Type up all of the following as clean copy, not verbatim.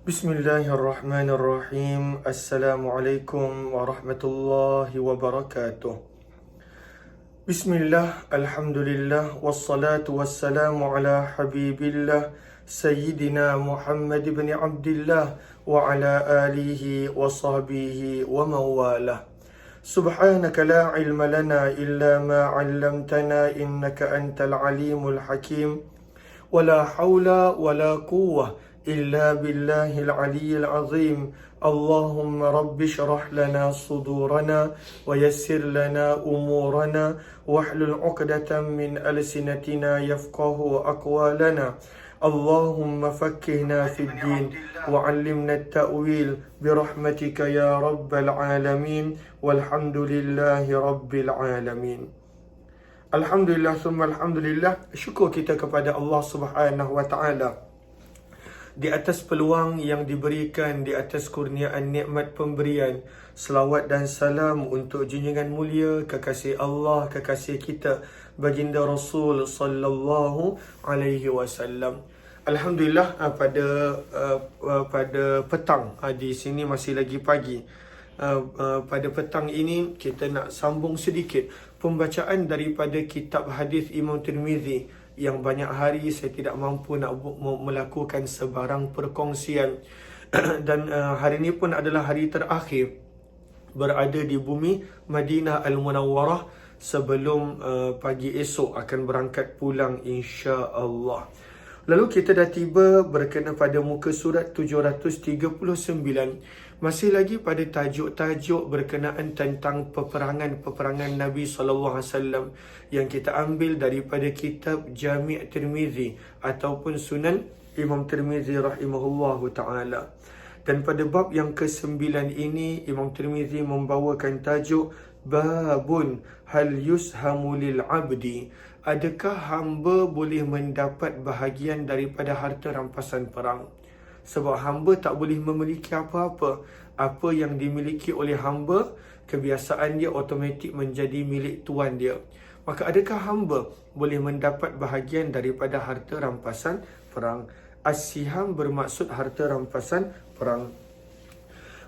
Bismillahirrahmanirrahim. Assalamualaikum warahmatullahi wabarakatuh. Bismillah, alhamdulillah, wassalatu wassalamu ala habibillah Sayyidina Muhammad ibn Abdillah wa ala alihi wa sahbihi wa mawalah. Subhanaka la ilma lana illa ma 'allamtana innaka antal alimul hakim. Wala hawla wala quwwah إلا بالله العلي العظيم. اللهم رب اشرح لنا صدورنا ويسر لنا أمورنا واحلل عقدة من ألسنتنا يفقه أقوالنا. اللهم فقهنا في الدين وعلمنا التأويل برحمتك يا رب العالمين والحمد لله رب العالمين. Alhamdulillah summa alhamdulillah, syukur kita kepada Allah Subhanahu wa taala di atas peluang yang diberikan, di atas kurniaan nikmat pemberian. Selawat dan salam untuk junjungan mulia kekasih Allah, kekasih kita, baginda Rasul sallallahu alaihi wasallam. Alhamdulillah, pada petang, di sini masih lagi pagi. Pada petang ini kita nak sambung sedikit pembacaan daripada kitab hadis Imam Tirmizi yang banyak hari saya tidak mampu nak melakukan sebarang perkongsian. Dan hari ini pun adalah hari terakhir berada di bumi Madinah Al-Munawwarah sebelum pagi esok akan berangkat pulang insya-Allah. Lalu kita dah tiba berkenaan pada muka surat 739. Masih lagi pada tajuk-tajuk berkenaan tentang peperangan Nabi SAW yang kita ambil daripada kitab Jami' Tirmizi ataupun Sunan Imam Tirmizi rahimahullahu ta'ala. Dan pada bab yang ke-9 ini, Imam Tirmizi membawakan tajuk Babun hal yushamu lil abdi. Adakah hamba boleh mendapat bahagian daripada harta rampasan perang? Sebab hamba tak boleh memiliki apa-apa. Apa yang dimiliki oleh hamba, kebiasaan dia automatik menjadi milik tuan dia. Maka adakah hamba boleh mendapat bahagian daripada harta rampasan perang? As-siham bermaksud harta rampasan perang.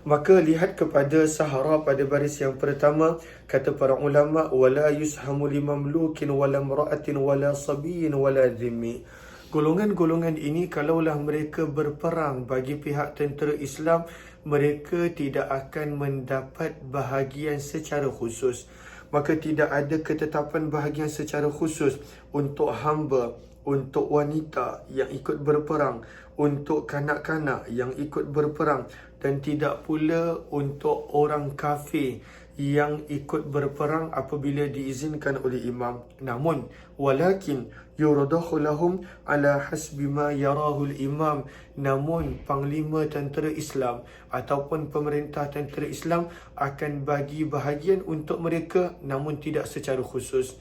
Maka lihat kepada Sahara pada baris yang pertama, kata para ulama, wala yushamu limamlukin wala mra'atin wala sabiyyin wala dhimmi. Golongan-golongan ini kalaulah mereka berperang bagi pihak tentera Islam, mereka tidak akan mendapat bahagian secara khusus. Maka tidak ada ketetapan bahagian secara khusus untuk hamba, untuk wanita yang ikut berperang, untuk kanak-kanak yang ikut berperang, dan tidak pula untuk orang kafir yang ikut berperang apabila diizinkan oleh imam. Namun walakin yuradakhu lahum ala hasbi ma yarahu al-imam. Namun panglima tentera Islam ataupun pemerintah tentera Islam akan bagi bahagian untuk mereka, namun tidak secara khusus.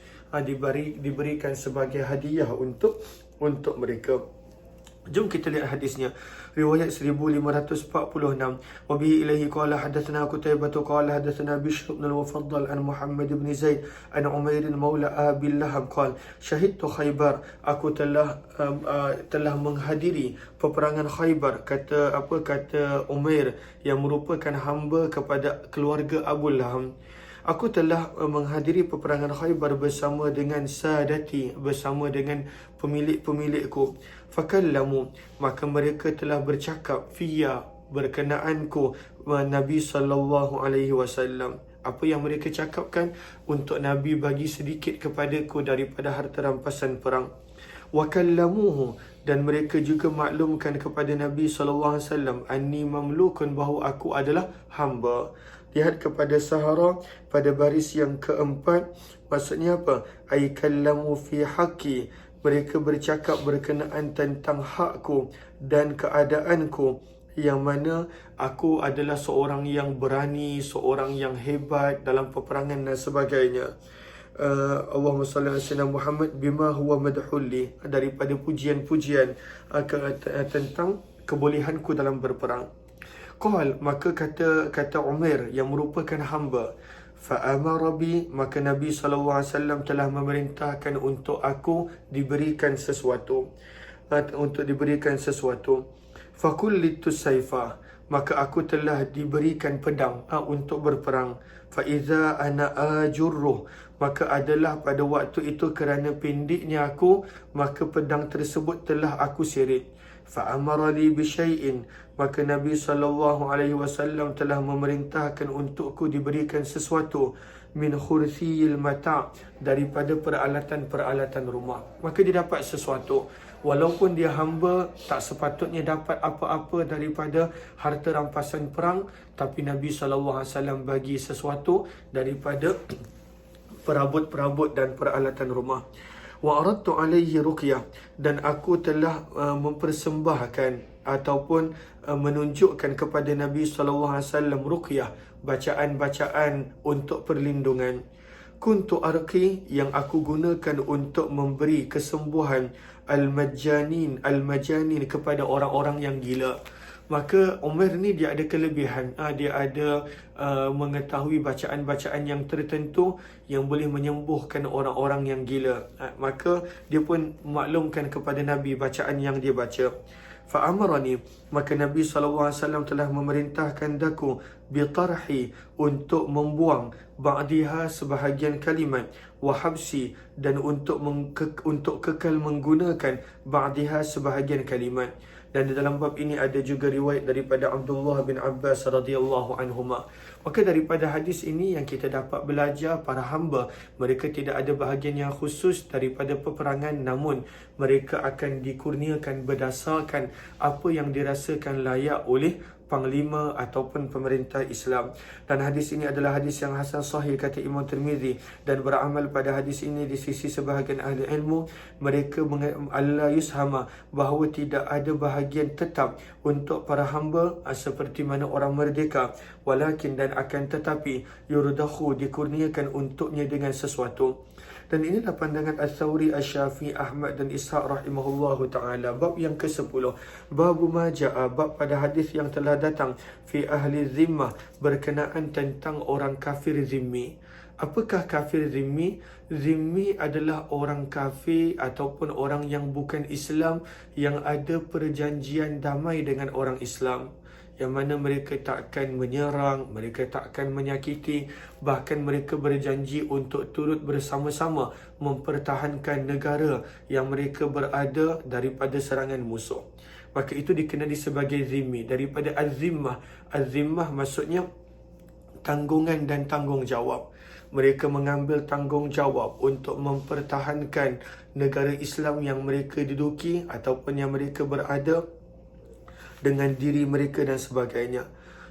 Diberikan sebagai hadiah untuk mereka. Jom kita lihat hadisnya. Riwayat 1546. Wa bihi ilaihi qala hadatsana Qutaibah qala hadatsana Bishr ibn al-Mufaddal an Muhammad ibn Zaid an Umair maula Abi Lahab qala syahidtu Khaybar. Aku telah menghadiri peperangan Khaybar. Kata Umair yang merupakan hamba kepada keluarga Abu Lahab. Aku telah menghadiri peperangan Khaybar bersama dengan sadati, bersama dengan pemilik-pemilikku. Fakallamu, maka mereka telah bercakap fiya, berkenaanku, Nabi sallallahu alaihi wasallam. Apa yang mereka cakapkan? Untuk Nabi bagi sedikit kepadaku daripada harta rampasan perang. Wakallamuhu, dan mereka juga maklumkan kepada Nabi sallallahu alaihi wasallam anni mamlukun, bahawa aku adalah hamba. Lihat kepada Sahara pada baris yang keempat. Maksudnya apa? Ay kallamu fi haqqi, mereka bercakap berkenaan tentang hakku dan keadaanku, yang mana aku adalah seorang yang berani, seorang yang hebat dalam peperangan dan sebagainya. Allahumma salli ala sayyidina Muhammad bima huwa madhulli, daripada pujian-pujian tentang kebolehanku dalam berperang. Qal, maka kata Umair yang merupakan hamba, fa'amara bi, maka Nabi SAW telah memerintahkan untuk aku diberikan sesuatu. fakullitu saifa, maka aku telah diberikan pedang untuk berperang. Fa iza ana ajurruh, maka adalah pada waktu itu kerana pendeknya aku, maka pedang tersebut telah aku seret. Fa amara li bi syai'in, maka Nabi SAW telah memerintahkan untukku diberikan sesuatu, min khurthiyil mata', daripada peralatan-peralatan rumah. Maka dia dapat sesuatu. Walaupun dia hamba, tak sepatutnya dapat apa-apa daripada harta rampasan perang, tapi Nabi SAW bagi sesuatu daripada perabot-perabot dan peralatan rumah. Wa aradtu alaihi ruqyah, dan aku telah mempersembahkan ataupun menunjukkan kepada Nabi SAW ruqyah, bacaan-bacaan untuk perlindungan. Kuntu arqi, yang aku gunakan untuk memberi kesembuhan al-majanin kepada orang-orang yang gila. Maka Umar ni dia ada kelebihan, dia ada mengetahui bacaan-bacaan yang tertentu yang boleh menyembuhkan orang-orang yang gila. Maka dia pun maklumkan kepada Nabi bacaan yang dia baca. Fa'amarani, maka Nabi SAW telah memerintahkan daku bitarhi, untuk membuang ba'diha sebahagian kalimat, wahabsi, dan untuk kekal menggunakan ba'diha sebahagian kalimat. Dan di dalam bab ini ada juga riwayat daripada Abdullah bin Abbas radhiyallahu anhuma. Maka daripada hadis ini yang kita dapat belajar, para hamba mereka tidak ada bahagian yang khusus daripada peperangan, namun mereka akan dikurniakan berdasarkan apa yang dirasakan layak oleh panglima ataupun pemerintah Islam. Dan hadis ini adalah hadis yang hasan sahih kata Imam Tirmizi, dan beramal pada hadis ini di sisi sebahagian ahli ilmu, mereka Allah yushama, bahawa tidak ada bahagian tetap untuk para hamba seperti mana orang merdeka, walakin, dan akan tetapi, yurdahu, dikurniakan untuknya dengan sesuatu. Dan inilah pandangan Al-Thawri, Al-Syafi'i, Ahmad dan Ishaq rahimahullahu ta'ala. Bab yang ke-10, Babu Maja'a, bab pada hadis yang telah datang, fi ahli zimmah, berkenaan tentang orang kafir zimmi. Apakah kafir zimmi? Zimmi adalah orang kafir ataupun orang yang bukan Islam, yang ada perjanjian damai dengan orang Islam, yang mana mereka takkan menyerang, mereka takkan menyakiti, bahkan mereka berjanji untuk turut bersama-sama mempertahankan negara yang mereka berada daripada serangan musuh. Maka itu dikenali sebagai zimmi. Daripada az-zimmah, az-zimmah maksudnya tanggungan dan tanggungjawab. Mereka mengambil tanggungjawab untuk mempertahankan negara Islam yang mereka duduki ataupun yang mereka berada dengan diri mereka dan sebagainya.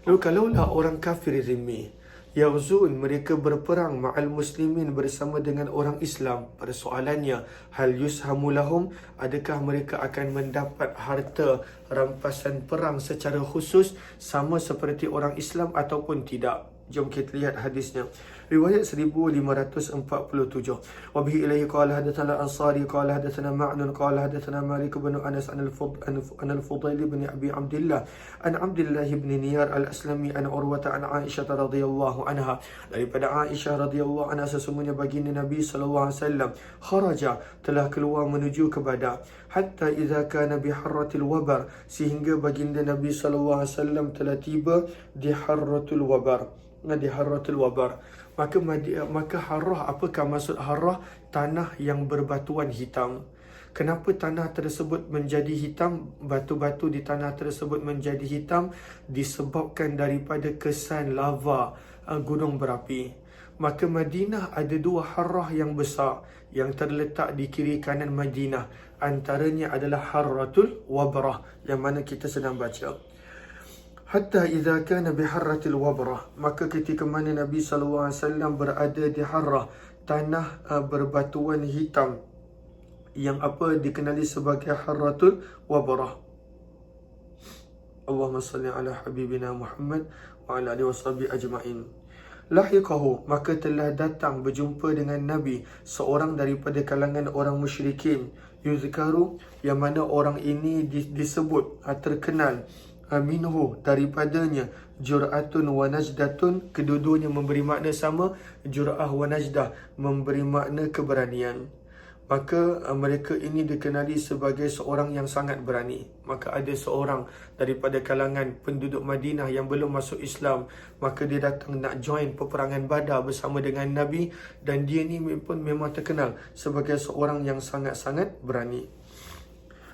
Lalu kalaulah orang kafir zimmi, yaghzun, mereka berperang ma'al muslimin, bersama dengan orang Islam, persoalannya, hal yushamu lahum, adakah mereka akan mendapat harta rampasan perang secara khusus sama seperti orang Islam ataupun tidak? Jom kita lihat hadisnya. Riwayat 1547. Wa bihi ilayhi qala hadatsana Ansari qala hadatsana Ma'nun qala hadatsana Malik bin Anas an al-Fudail bin Abi Abdullah an Abdullah bin Niyar al-Aslami an Urwah an Aisyah radhiyallahu anha. Daripada Aisyah radhiyallahu anha, sesungguhnya baginda Nabi sallallahu alaihi wasallam kharaja, telah keluar menuju ke Badar, hatta idza kana bi harratil wabar, sehingga baginda Nabi sallallahu alaihi wasallam telah tiba di harratul wabar. Di harratul wabar, maka harrah, apakah maksud harrah? Tanah yang berbatuan hitam. Kenapa tanah tersebut menjadi hitam? Batu-batu di tanah tersebut menjadi hitam disebabkan daripada kesan lava gunung berapi. Maka Madinah ada dua harrah yang besar yang terletak di kiri kanan Madinah. Antaranya adalah harratul wabrah yang mana kita sedang baca. Hatta idza kana bi harratil wabrah, maka ketika mana Nabi SAW berada di harrah, tanah berbatuan hitam yang apa dikenali sebagai harratul wabrah. Allahumma salli ala habibina Muhammad wa ala alihi washabihi ajma'in. Lahiqahu, maka telah datang berjumpa dengan Nabi seorang daripada kalangan orang musyrikin, yuzkaru, yang mana orang ini disebut, terkenal, minhu, daripadanya, jur'atun wa najdatun, kedua-duanya memberi makna sama, jur'ah wa najdah, memberi makna keberanian. Maka mereka ini dikenali sebagai seorang yang sangat berani. Maka ada seorang daripada kalangan penduduk Madinah yang belum masuk Islam, maka dia datang nak join peperangan Badar bersama dengan Nabi, dan dia ni pun memang terkenal sebagai seorang yang sangat-sangat berani.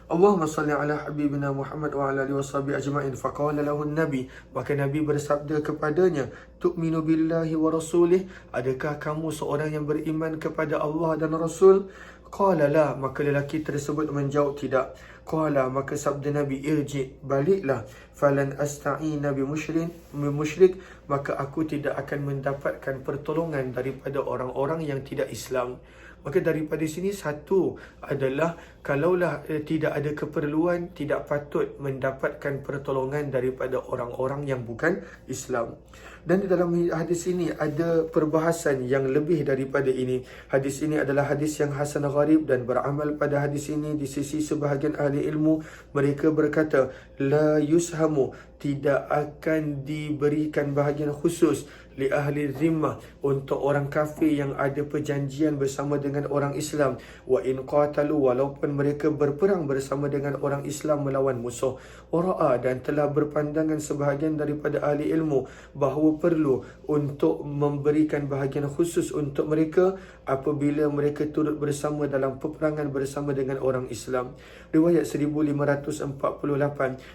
Allahumma salli ala habibina Muhammad wa ala alihi washabihi ajma'in. Faqala lahu Nabi, maka Nabi bersabda kepadanya, tu'minu billahi wa rasulih, adakah kamu seorang yang beriman kepada Allah dan Rasul? Qala la, maka lelaki tersebut menjawab tidak. Qala, maka sabda Nabi, irji, baliklah, falan asta'ina bi musyrik, maka aku tidak akan mendapatkan pertolongan daripada orang-orang yang tidak Islam. Maka daripada sini satu adalah kalaulah tidak ada keperluan, tidak patut mendapatkan pertolongan daripada orang-orang yang bukan Islam. Dan di dalam hadis ini ada perbahasan yang lebih daripada ini. Hadis ini adalah hadis yang hasan gharib, dan beramal pada hadis ini di sisi sebahagian ahli ilmu, mereka berkata la yushamu, tidak akan diberikan bahagian khusus li ahli zimmah, untuk orang kafir yang ada perjanjian bersama dengan orang Islam, wa in qatalu, walaupun mereka berperang bersama dengan orang Islam melawan musuh, wara'a, dan telah berpandangan sebahagian daripada ahli ilmu bahawa perlu untuk memberikan bahagian khusus untuk mereka apabila mereka turut bersama dalam peperangan bersama dengan orang Islam. Riwayat 1548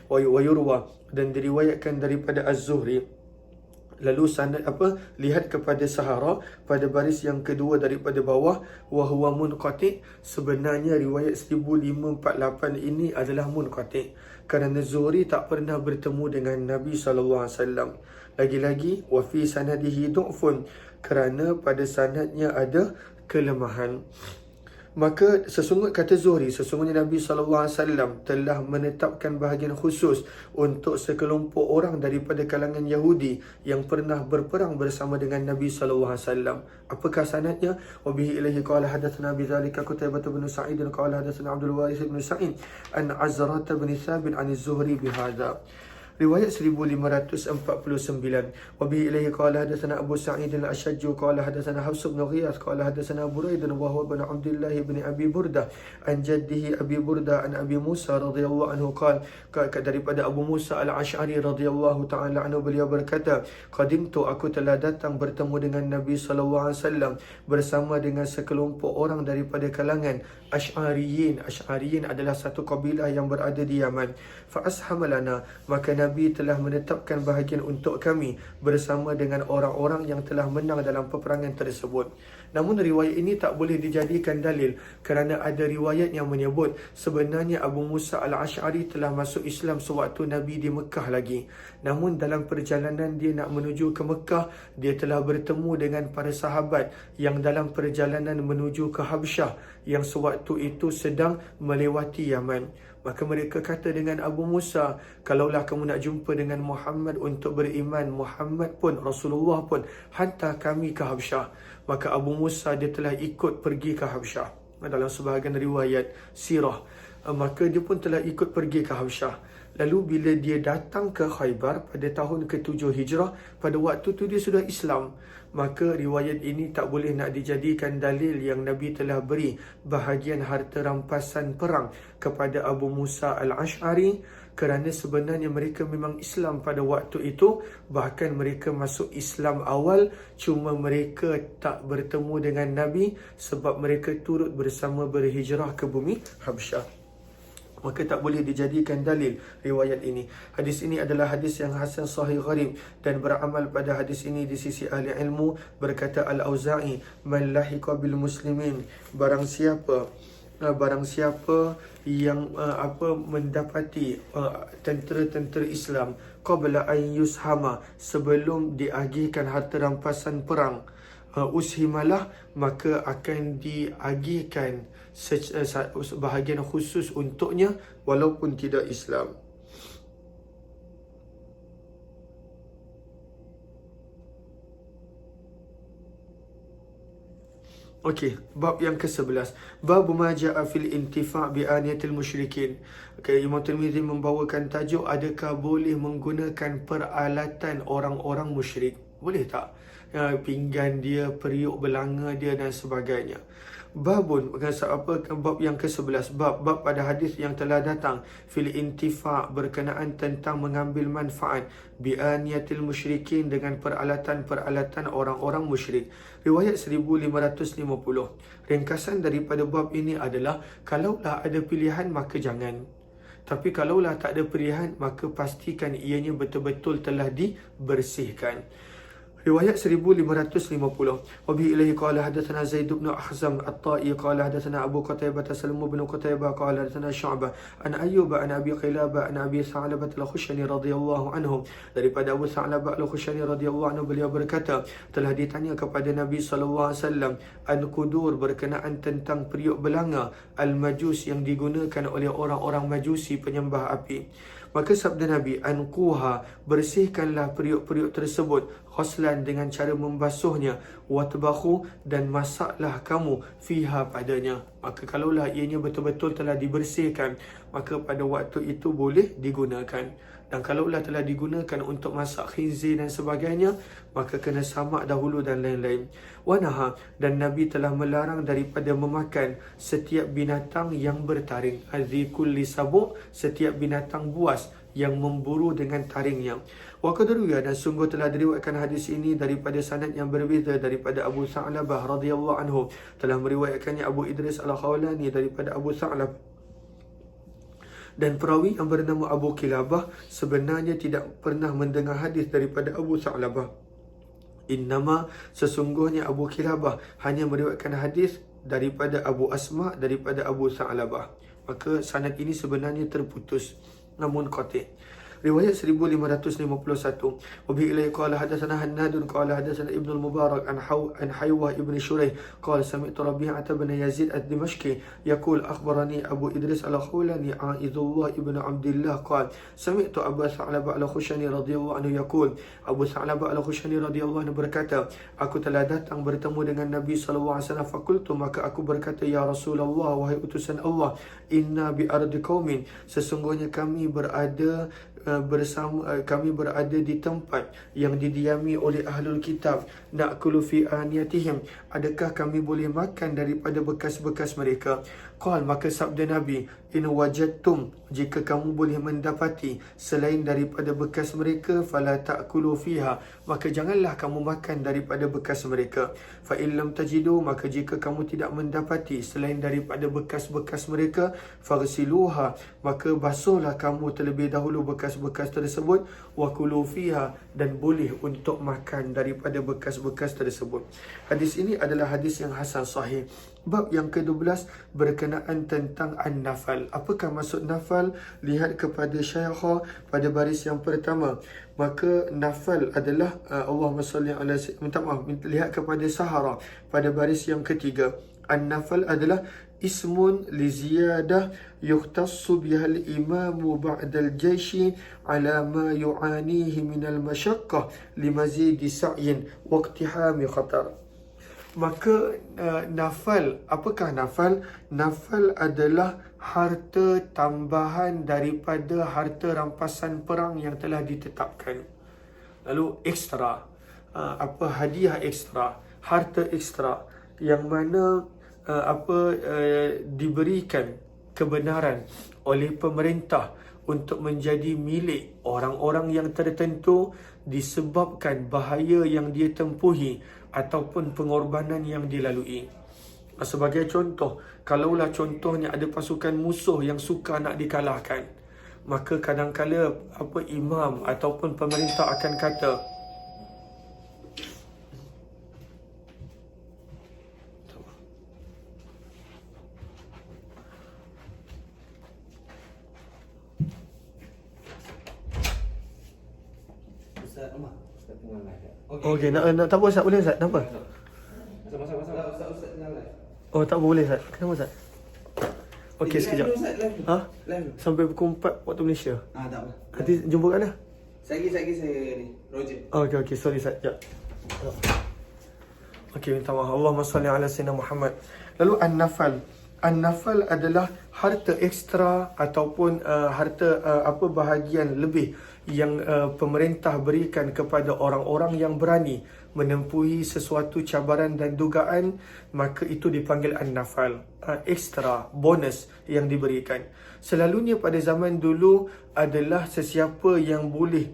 wa yurwa, dan diriwayatkan daripada Az-Zuhri. Lalu sanad lihat kepada Sahara pada baris yang kedua daripada bawah, wa huwa munqati, sebenarnya riwayat 1548 ini adalah munqati, kerana Zuhri tak pernah bertemu dengan Nabi SAW. Lagi-lagi wa fi sanadihi du'fun, kerana pada sanadnya ada kelemahan. Maka kata Zuhri, sesungguhnya Nabi SAW telah menetapkan bahagian khusus untuk sekelompok orang daripada kalangan Yahudi yang pernah berperang bersama dengan Nabi SAW. Apakah sanadnya? Wabihi ilaihi qala hadatsana bidzalika Qutaibah bin Sa'id qala hadatsana Abdul Waris bin Sa'id an Azrah bin Thabit an Az-Zuhri bihadza. Riwayat 1549. Wabihi ilaihi qala hadatsana Abu Sa'id al-Ashajj qala hadatsana Hafs bin Ghiyath qala hadatsana Buraidah wa huwa bin Abdullah bin Abi Burdah an jaddihi Abi Burdah an Abi Musa radhiyallahu anhu qala, daripada Abu Musa al-Ash'ari radhiyallahu ta'ala anhu, beliau berkata, qadimtu, aku telah datang bertemu dengan Nabi SAW bersama dengan sekelompok orang daripada kalangan Ash'ariyin. Ash'ariyin adalah satu kabilah yang berada di Yaman. Fa ashamalana, maka Nabi telah menetapkan bahagian untuk kami bersama dengan orang-orang yang telah menang dalam peperangan tersebut. Namun riwayat ini tak boleh dijadikan dalil, kerana ada riwayat yang menyebut sebenarnya Abu Musa al-Ash'ari telah masuk Islam sewaktu Nabi di Mekah lagi. Namun dalam perjalanan dia nak menuju ke Mekah, dia telah bertemu dengan para sahabat yang dalam perjalanan menuju ke Habsyah, yang sewaktu itu sedang melewati Yaman. Maka mereka kata dengan Abu Musa, kalaulah kamu nak jumpa dengan Muhammad untuk beriman, Muhammad pun, Rasulullah pun, hantar kami ke Habsyah. Maka Abu Musa dia telah ikut pergi ke Habsyah. Dalam sebahagian riwayat sirah, maka dia pun telah ikut pergi ke Habsyah. Lalu bila dia datang ke Khaybar pada tahun ke-7 Hijrah, pada waktu tu dia sudah Islam. Maka riwayat ini tak boleh nak dijadikan dalil yang Nabi telah beri bahagian harta rampasan perang kepada Abu Musa al-Ash'ari, kerana sebenarnya mereka memang Islam pada waktu itu. Bahkan mereka masuk Islam awal, cuma mereka tak bertemu dengan Nabi sebab mereka turut bersama berhijrah ke bumi Habsyah. Maka tak boleh dijadikan dalil riwayat ini. Hadis ini adalah hadis yang hasan sahih gharib, dan beramal pada hadis ini di sisi ahli ilmu. Berkata Al-Auza'i, man lahiqa bil muslimin, barang siapa yang mendapati tentera-tentera Islam qabla an yushama, sebelum diagihkan harta rampasan perang, ushimalah, maka akan diagihkan bahagian khusus untuknya walaupun tidak Islam. Okey, bab yang ke-11. Bab ma ja'a fil intifa' bi aniyatil musyrikin. Okey, Imam Tirmizi membawakan tajuk, adakah boleh menggunakan peralatan orang-orang musyrik? Boleh tak? Pinggan dia, periuk belanga dia dan sebagainya. Babun, bab yang ke-11, bab pada hadis yang telah datang fil intifa' berkenaan tentang mengambil manfaat bi'aniyatil musyrikin dengan peralatan-peralatan orang-orang musyrik. Riwayat 1550. Ringkasan daripada bab ini adalah kalaulah ada pilihan maka jangan. Tapi kalaulah tak ada pilihan maka pastikan ianya betul-betul telah dibersihkan. Riwayat 1550. Wa bi ilaihi qala hadatsana Zaid bin Ahzam at-Ta'i qala hadatsana Abu Qutaibah Salim bin Qutaibah qala hadatsana Syu'bah an Ayyub an Abi Qilabah an Abi Sa'labah al-Khushani radhiyallahu anhu. Daripada Abu Sa'labah al-Khushani radhiyallahu anhu, beliau berkata, telah ditanya kepada Nabi sallallahu alaihi wasallam an-qudur berkenaan tentang periuk belanga al-majus yang digunakan oleh orang-orang Majusi penyembah api. Maka sabda Nabi, anquha, bersihkanlah periuk-periuk tersebut, khoslan dengan cara membasuhnya, watbakhu, dan masaklah kamu fiha padanya. Maka kalaulah ianya betul-betul telah dibersihkan, maka pada waktu itu boleh digunakan. Dan kalaulah telah digunakan untuk masak khinzir dan sebagainya, maka kena samak dahulu dan lain-lain. Wanaha, dan Nabi telah melarang daripada memakan setiap binatang yang bertaring. Azikul lisabu, setiap binatang buas yang memburu dengan taringnya. Wa qadruya, dan sungguh telah diriwayatkan hadis ini daripada sanad yang berbeza daripada Abu Sa'labah radhiyallahu anhu. Telah meriwayatkannya Abu Idris al-Khawlani daripada Abu Sa'labah. Dan perawi yang bernama Abu Qilabah sebenarnya tidak pernah mendengar hadis daripada Abu Sa'labah. Innama, sesungguhnya Abu Qilabah hanya meriwayatkan hadis daripada Abu Asma daripada Abu Sa'labah. Maka sanad ini sebenarnya terputus, namun qati'. Riwayat 1551. Wa bi ilaihi qala hadatsana Hannad qala hadatsana Ibnu al-Mubarak an Haywah ibn Shuraih qala sami'tu Rabi'ah ibn Yazid ad-Dimashqi yaqul akhbarani Abu Idris al-Khawlani Aizullah ibn Abdullah qala sami'tu Abu Sa'labah al-Khushani radhiyallahu anhu yaqul, Abu Sa'labah al-Khushani radhiyallahu anhu berkata, aku telah datang bertemu dengan Nabi sallallahu alaihi wasallam, fakultu, maka aku berkata, ya Rasulullah, wahai utusan Allah, inna bi ardi qaumin, sesungguhnya kami berada di tempat yang didiami oleh ahlul kitab, na'kulu fi aniyatihim, adakah kami boleh makan daripada bekas-bekas mereka? Qal, maka sabda Nabi, in wajadtum, jika kamu boleh mendapati selain daripada bekas mereka, fala ta'kulu fiha, maka janganlah kamu makan daripada bekas mereka. Fa in lam tajidu, maka jika kamu tidak mendapati selain daripada bekas-bekas mereka, faghsiluha, maka basuhlah kamu terlebih dahulu bekas-bekas tersebut, wa kulu fiha, dan boleh untuk makan daripada bekas-bekas tersebut. Hadis ini adalah hadis yang hasan sahih. Bab yang ke-12 berkenaan tentang an-nafal. Apakah maksud nafal? Lihat kepada Syaikha pada baris yang pertama. Maka nafal adalah Allahumma salli ala minta maaf, lihat kepada Sahara pada baris yang ketiga. An-nafal adalah ismun li ziyadah yukhtassu bihal imamu ba'dal jaishi ala ma yu'anihi minal masyaqqah limazidi sa'yin wa iqtihami khatar. Maka nafal, apakah nafal? Nafal adalah harta tambahan daripada harta rampasan perang yang telah ditetapkan. Lalu ekstra, hadiah ekstra, harta ekstra yang mana diberikan kebenaran oleh pemerintah untuk menjadi milik orang-orang yang tertentu disebabkan bahaya yang dia tempuhi ataupun pengorbanan yang dilalui. Sebagai contoh, kalaulah contohnya ada pasukan musuh yang suka nak dikalahkan, maka kadang-kala imam ataupun pemerintah akan kata, okey, nak tak apa Ustaz, boleh Ustaz? Kenapa? Oh, tak boleh Ustaz. Kenapa Ustaz? Okey, sekejap. Sampai pukul 4 waktu Malaysia. Tak apa. Nanti jumpa kat mana? Saya ni, Roger. Okey, sorry Ustaz. Sekejap. Okey, minta maaf. Allahumma salli ala sayyidina Muhammad. Lalu an-nafal. An-nafal adalah harta ekstra ataupun harta bahagian lebih yang pemerintah berikan kepada orang-orang yang berani menempuhi sesuatu cabaran dan dugaan, maka itu dipanggil an-nafal, ekstra, bonus yang diberikan. Selalunya pada zaman dulu adalah sesiapa yang boleh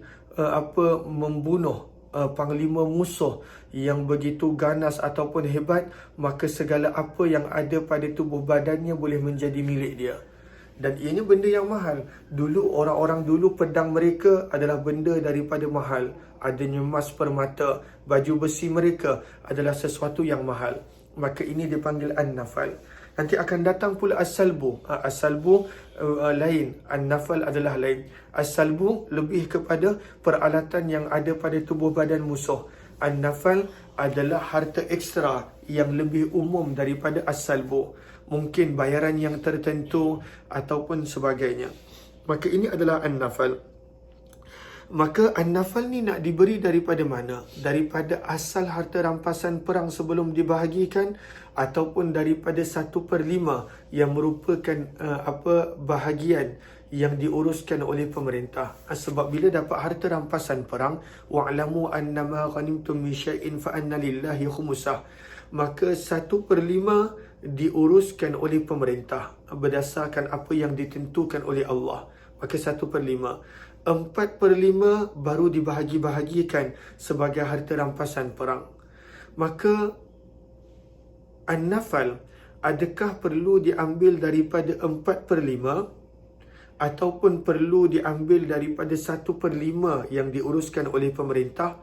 membunuh panglima musuh yang begitu ganas ataupun hebat, maka segala apa yang ada pada tubuh badannya boleh menjadi milik dia. Dan ianya benda yang mahal. Dulu orang-orang dulu pedang mereka adalah benda daripada mahal. Adanya emas permata, baju besi mereka adalah sesuatu yang mahal. Maka ini dipanggil an-nafal. Nanti akan datang pula as-salbu. As-salbu lain, an-nafal adalah lain. As-salbu lebih kepada peralatan yang ada pada tubuh badan musuh. An-nafal adalah harta ekstra yang lebih umum daripada as-salbu. Mungkin bayaran yang tertentu ataupun sebagainya. Maka ini adalah an-nafal. Maka an-nafal ni nak diberi daripada mana? Daripada asal harta rampasan perang sebelum dibahagikan, ataupun daripada 1/5 yang merupakan bahagian yang diuruskan oleh pemerintah. Sebab bila dapat harta rampasan perang, wa'lamu annama ghanimtum min syai'in fa anna lillahi khumusah, maka 1/5 diuruskan oleh pemerintah berdasarkan apa yang ditentukan oleh Allah. Maka 1/5. 4/5 baru dibahagi-bahagikan sebagai harta rampasan perang. Maka an-nafal, adakah perlu diambil daripada 4/5 ataupun perlu diambil daripada 1/5 yang diuruskan oleh pemerintah,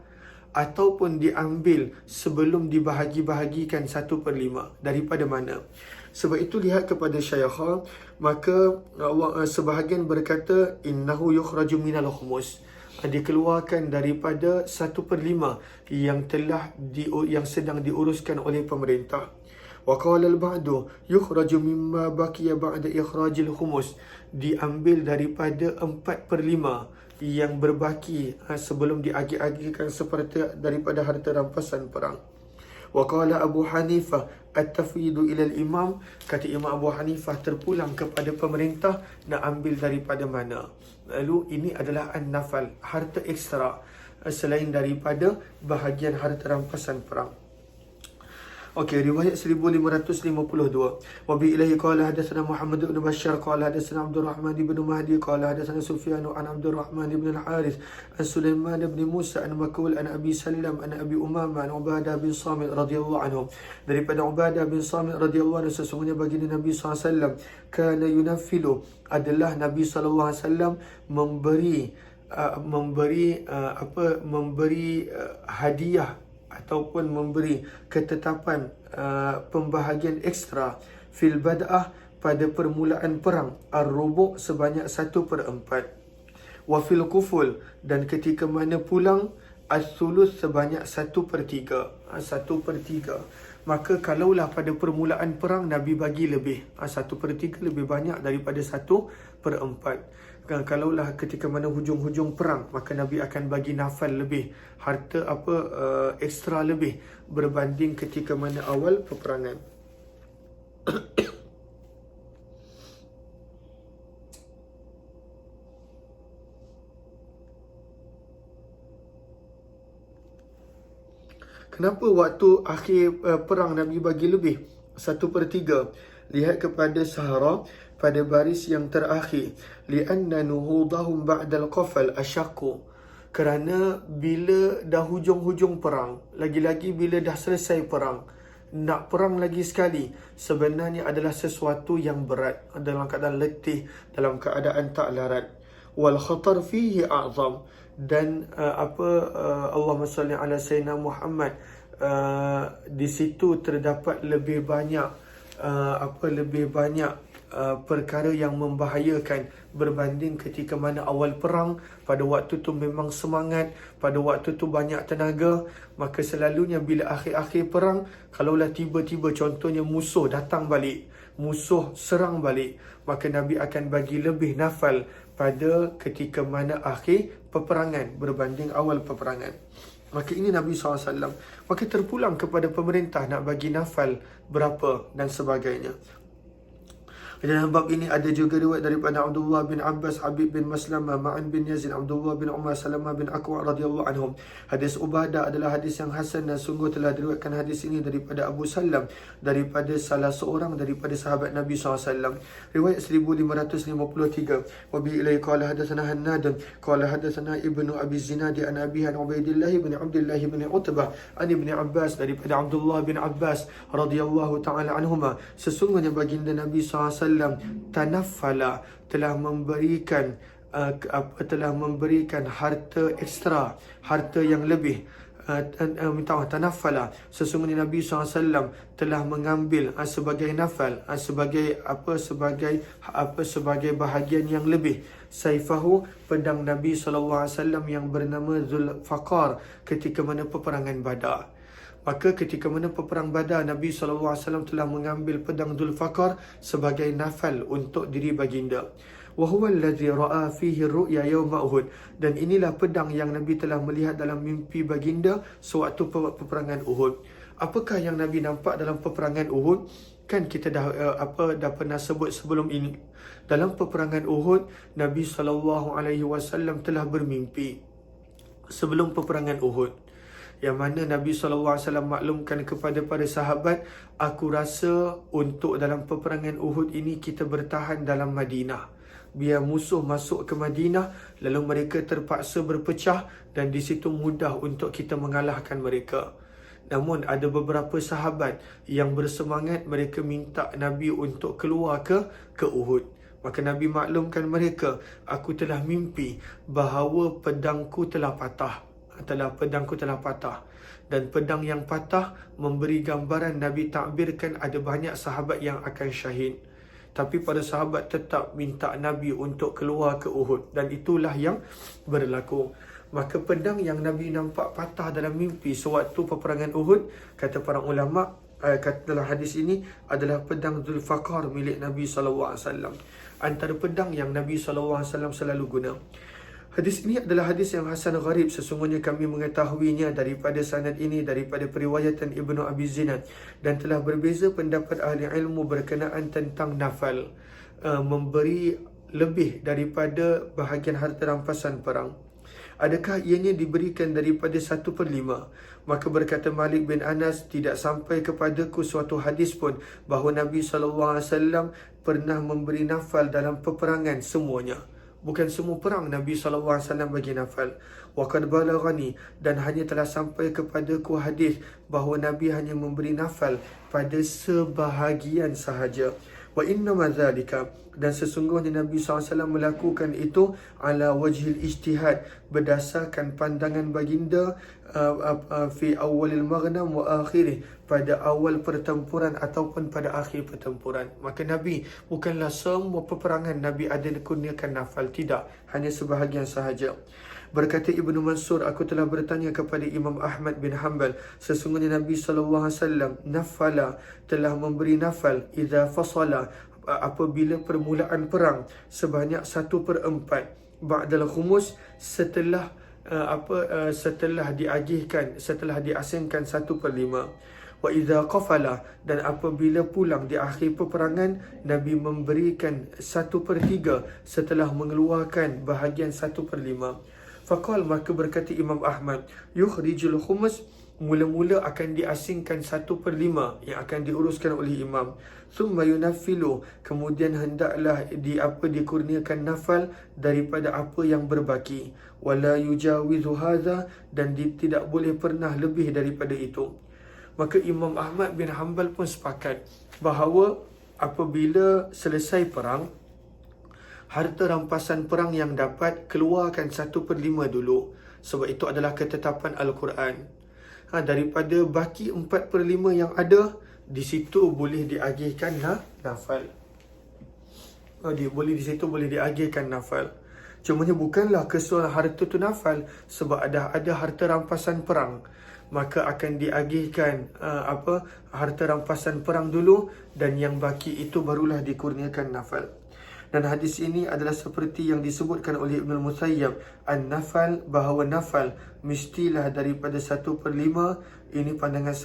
ataupun diambil sebelum dibahagi-bahagikan 1/5? Daripada mana? Sebab itu lihat kepada Syaikha, maka sebahagian berkata innahu yukhraju minal khumus, dikeluarkan daripada 1/5 yang sedang diuruskan oleh pemerintah. Wa qala al-ba'du yukhraju mimma baqiya ba'da ikhrajil khumus, diambil daripada 4/5 yang berbaki sebelum diagih-agihkan seperti daripada harta rampasan perang. Wa qala Abu Hanifah at-tafwidu ila al-imam, kata Imam Abu Hanifah terpulang kepada pemerintah nak ambil daripada mana. Lalu ini adalah an-nafal, harta ekstra selain daripada bahagian harta rampasan perang. Okey, riwayat 1552. Wa bi ilahi qala hadatsana Muhammad ibn Bashar qala hadatsana Abdul Rahman ibn Mahdi qala hadatsana Sufyan an Abdul Rahman ibn al-Harith an Sulaiman ibn Musa an Makul an Abi Sallam an Abi Umamah an Ubadah bin Samit radhiyallahu anhu. Daripada Ubadah bin Samit radhiyallahu anhu, sesungguhnya baginda Nabi SAW kana yunaffilu, adalah Nabi SAW memberi hadiah ataupun memberi ketetapan pembahagian ekstra fil bad'ah, pada permulaan perang, ar-rubu' sebanyak 1/4, wa fil kuful, dan ketika mana pulang, as-sulus sebanyak 1/3. 1/3. Maka kalaulah pada permulaan perang Nabi bagi lebih, 1/3 lebih banyak daripada 1/4. Kalaulah ketika mana hujung-hujung perang, maka Nabi akan bagi nafal lebih, harta ekstra lebih berbanding ketika mana awal peperangan. Kenapa waktu akhir perang Nabi bagi lebih 1/3? Lihat kepada Sahara pada baris yang terakhir, li'anna nuhudahum ba'dal qafal asyaqqu, kerana bila dah hujung-hujung perang, lagi-lagi bila dah selesai perang, nak perang lagi sekali sebenarnya adalah sesuatu yang berat, dalam keadaan letih, dalam keadaan tak larat. Wal khatar fihi a'zam, dan Allahumma salli ala sayyidina Muhammad, di situ terdapat lebih banyak perkara yang membahayakan berbanding ketika mana awal perang. Pada waktu tu memang semangat, pada waktu tu banyak tenaga. Maka selalunya bila akhir-akhir perang, kalaulah tiba-tiba contohnya musuh datang balik, musuh serang balik, maka Nabi akan bagi lebih nafal pada ketika mana akhir peperangan berbanding awal peperangan. Maka ini Nabi SAW. Maka terpulang kepada pemerintah nak bagi nafal berapa dan sebagainya. Dalam bab ini ada juga riwayat daripada Abdullah bin Abbas, Habib bin Maslamah, Ma'an bin Yazid, Abdullah bin Umar, Salamah bin Akwa radhiyallahu anhum. Hadis Ubadah adalah hadis yang hasan dan sungguh telah diriwayatkan hadis ini daripada Abu Salam, daripada salah seorang daripada sahabat Nabi SAW. Riwayat 1553. Wa bi ilai qala hadatsana Hannad qala hadatsana Ibnu Abi Zinadi an Abi an Ubaidillah bin Abdullah bin Utbah an Ibn Abbas, daripada Abdullah bin Abbas radhiyallahu taala anhuma, sesungguhnya baginda Nabi SAW tanaffala, telah memberikan harta ekstra, harta yang lebih. Tanaffala, sesungguhnya Nabi SAW telah mengambil sebagai nafal, sebagai bahagian yang lebih, saifahu, pedang Nabi SAW yang bernama Zulfaqar ketika mana peperangan Badar. Maka ketika mana peperang Badar, Nabi SAW telah mengambil pedang Zulfaqar sebagai nafal untuk diri baginda. وَهُوَ الَّذِي رَأَى فِيهِ الرُّؤْيَا يَوْمَ أُحُدٍ, dan inilah pedang yang Nabi telah melihat dalam mimpi baginda sewaktu peperangan Uhud. Apakah yang Nabi nampak dalam peperangan Uhud? Kan kita dah pernah sebut sebelum ini. Dalam peperangan Uhud, Nabi SAW telah bermimpi sebelum peperangan Uhud, yang mana Nabi SAW maklumkan kepada para sahabat, aku rasa untuk dalam peperangan Uhud ini kita bertahan dalam Madinah, biar musuh masuk ke Madinah, lalu mereka terpaksa berpecah dan di situ mudah untuk kita mengalahkan mereka. Namun ada beberapa sahabat yang bersemangat, mereka minta Nabi untuk keluar ke Uhud. Maka Nabi maklumkan mereka, aku telah mimpi bahawa pedangku telah patah. Pedangku telah patah. Dan pedang yang patah memberi gambaran, Nabi takbirkan ada banyak sahabat yang akan syahid. Tapi para sahabat tetap minta Nabi untuk keluar ke Uhud, dan itulah yang berlaku. Maka pedang yang Nabi nampak patah dalam mimpi sewaktu peperangan Uhud, kata para ulama, dalam hadis ini adalah pedang Zulfaqar milik Nabi SAW. Antara pedang yang Nabi SAW selalu guna. Hadis ini adalah hadis yang hasan gharib. Sesungguhnya kami mengetahuinya daripada sanad ini daripada periwayatan Ibnu Abi Zinad, dan telah berbeza pendapat ahli ilmu berkenaan tentang nafal, memberi lebih daripada bahagian harta rampasan perang. Adakah ianya diberikan daripada 1/5? Maka berkata Malik bin Anas, tidak sampai kepadaku suatu hadis pun bahawa Nabi SAW pernah memberi nafal dalam peperangan semuanya. Bukan semua perang Nabi SAW bagi nafal. Wa qad balaghani, dan hanya telah sampai kepadaku hadis bahawa Nabi hanya memberi nafal pada sebahagian sahaja. Wa inna madzalika, dan sesungguhnya Nabi SAW melakukan itu ala wajhil ijtihad, berdasarkan pandangan baginda fi awalil maghnam wa akhirih, pada awal pertempuran ataupun pada akhir pertempuran. Maka Nabi bukanlah semua peperangan Nabi ada kurniakan nafal, tidak, hanya sebahagian sahaja. Berkata Ibnu Mansur, aku telah bertanya kepada Imam Ahmad bin Hanbal, sesungguhnya Nabi SAW nafala, telah memberi nafal, idza fasala, apabila permulaan perang, sebanyak 1/4, ba'dal khumus, setelah diagihkan, setelah diasingkan 1/5. Wa idza qafala, dan apabila pulang di akhir peperangan, Nabi memberikan 1/3 setelah mengeluarkan bahagian 1/5. Faqal, maka berkata Imam Ahmad, yukhrijul khumus, mula-mula akan diasingkan 1/5 yang akan diuruskan oleh imam. Thumma yunaffilu, kemudian hendaklah dikurniakan nafal daripada apa yang berbaki. Wala yujawizu hadha, dan tidak boleh pernah lebih daripada itu. Maka Imam Ahmad bin Hanbal pun sepakat bahawa apabila selesai perang, harta rampasan perang yang dapat, keluarkan 1/5 dulu. Sebab itu adalah ketetapan Al-Quran. Daripada baki 4/5 yang ada, di situ boleh diagihkan nafal. Di situ boleh diagihkan nafal. Cumanya bukanlah keseluruhan harta tu nafal, sebab ada harta rampasan perang. Maka akan diagihkan harta rampasan perang dulu, dan yang baki itu barulah dikurniakan nafal. Dan hadis ini adalah seperti yang disebutkan oleh Ibn Musayyab, an-nafal, bahawa nafal mestilah daripada 1/5. Ini pandangan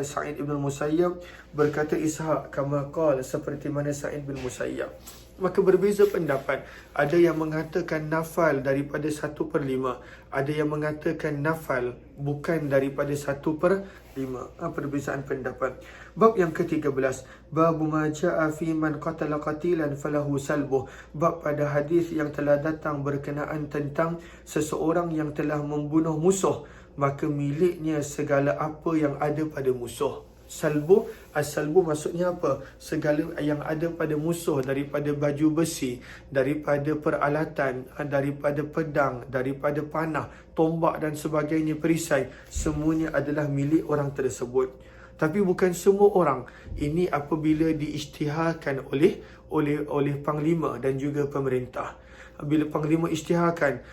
Sa'id Ibn Musayyab. Berkata Ishaq kama qala, seperti mana Sa'id bin Musayyab. Maka berbeza pendapat. Ada yang mengatakan nafal daripada 1/5. Ada yang mengatakan nafal bukan daripada 1/5. Perbezaan pendapat. Bab yang ke-13. Bab ma ja'a fi man qatala qatilan falahu salbuh. Bab pada hadis yang telah datang berkenaan tentang seseorang yang telah membunuh musuh, maka miliknya segala apa yang ada pada musuh. Salbu, as-salbu maksudnya apa? Segala yang ada pada musuh, daripada baju besi, daripada peralatan, daripada pedang, daripada panah, tombak dan sebagainya, perisai, semuanya adalah milik orang tersebut. Tapi bukan semua orang. Ini apabila diisytiharkan oleh panglima dan juga pemerintah. Bila panglima isytiharkan,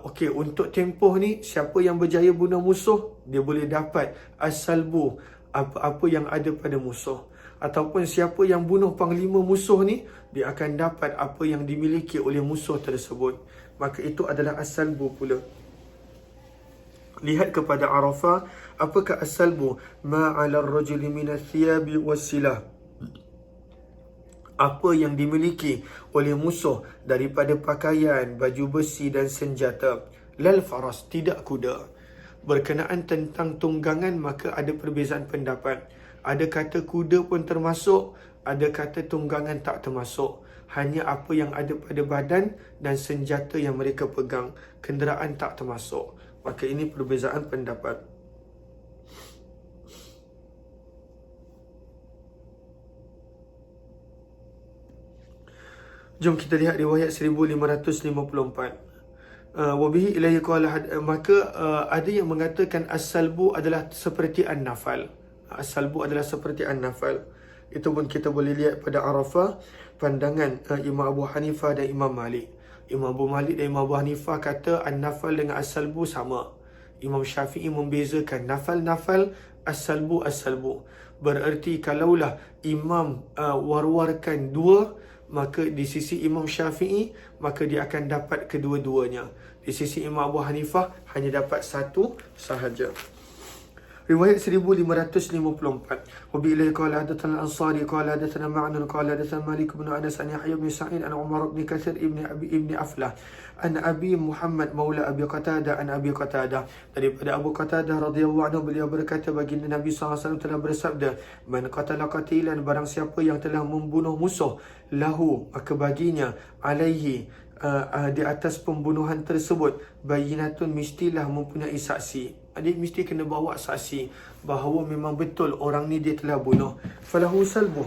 okey, untuk tempoh ni siapa yang berjaya bunuh musuh, dia boleh dapat as-salbu, apa yang ada pada musuh. Ataupun siapa yang bunuh panglima musuh ni, dia akan dapat apa yang dimiliki oleh musuh tersebut. Maka itu adalah as-salbu pula. Lihat kepada Arafah, apakah as-salbu? Ma'ala ar-rajuli min ath-thiyabi was-silah. Apa yang dimiliki oleh musuh daripada pakaian, baju besi dan senjata. Lal faras, tidak kuda. Berkenaan tentang tunggangan, maka ada perbezaan pendapat. Ada kata kuda pun termasuk, ada kata tunggangan tak termasuk. Hanya apa yang ada pada badan dan senjata yang mereka pegang. Kenderaan tak termasuk. Maka ini perbezaan pendapat. Jom kita lihat riwayat 1554. Wabihi ilaihi qala, maka ada yang mengatakan as-salbu adalah seperti an-nafal. As-salbu adalah seperti an-nafal. Itu pun kita boleh lihat pada Arafah, pandangan Imam Abu Hanifah dan Imam Malik. Imam Abu Malik dan Imam Abu Hanifah kata an-nafal dengan as-salbu sama. Imam Syafi'i membezakan nafal-nafal, as-salbu as-salbu. Bererti kalaulah imam war-warkan dua, maka di sisi Imam Syafi'i, maka dia akan dapat kedua-duanya. Di sisi Imam Abu Hanifah hanya dapat satu sahaja. Riwayat 1554. Wa bi ilaihi qala hadatsana al-Ansari qala hadatsana Ma'nun qala hadatsana Malik bin Anas an Yahya bin Sa'id an Umar bin Katsir ibn Aflah an Abi Muhammad maula Abi Qatadah an Abi Qatadah. Daripada Abu Qatadah radhiyallahu anhu, beliau berkata, baginda Nabi SAW telah bersabda, man qatala qatilan, barang siapa yang telah membunuh musuh, lahu, maka baginya, alaihi, di atas pembunuhan tersebut, bayinatun, mestilah mempunyai saksi. Dia mesti kena bawa saksi bahawa memang betul orang ni dia telah bunuh. Falahu salbuh,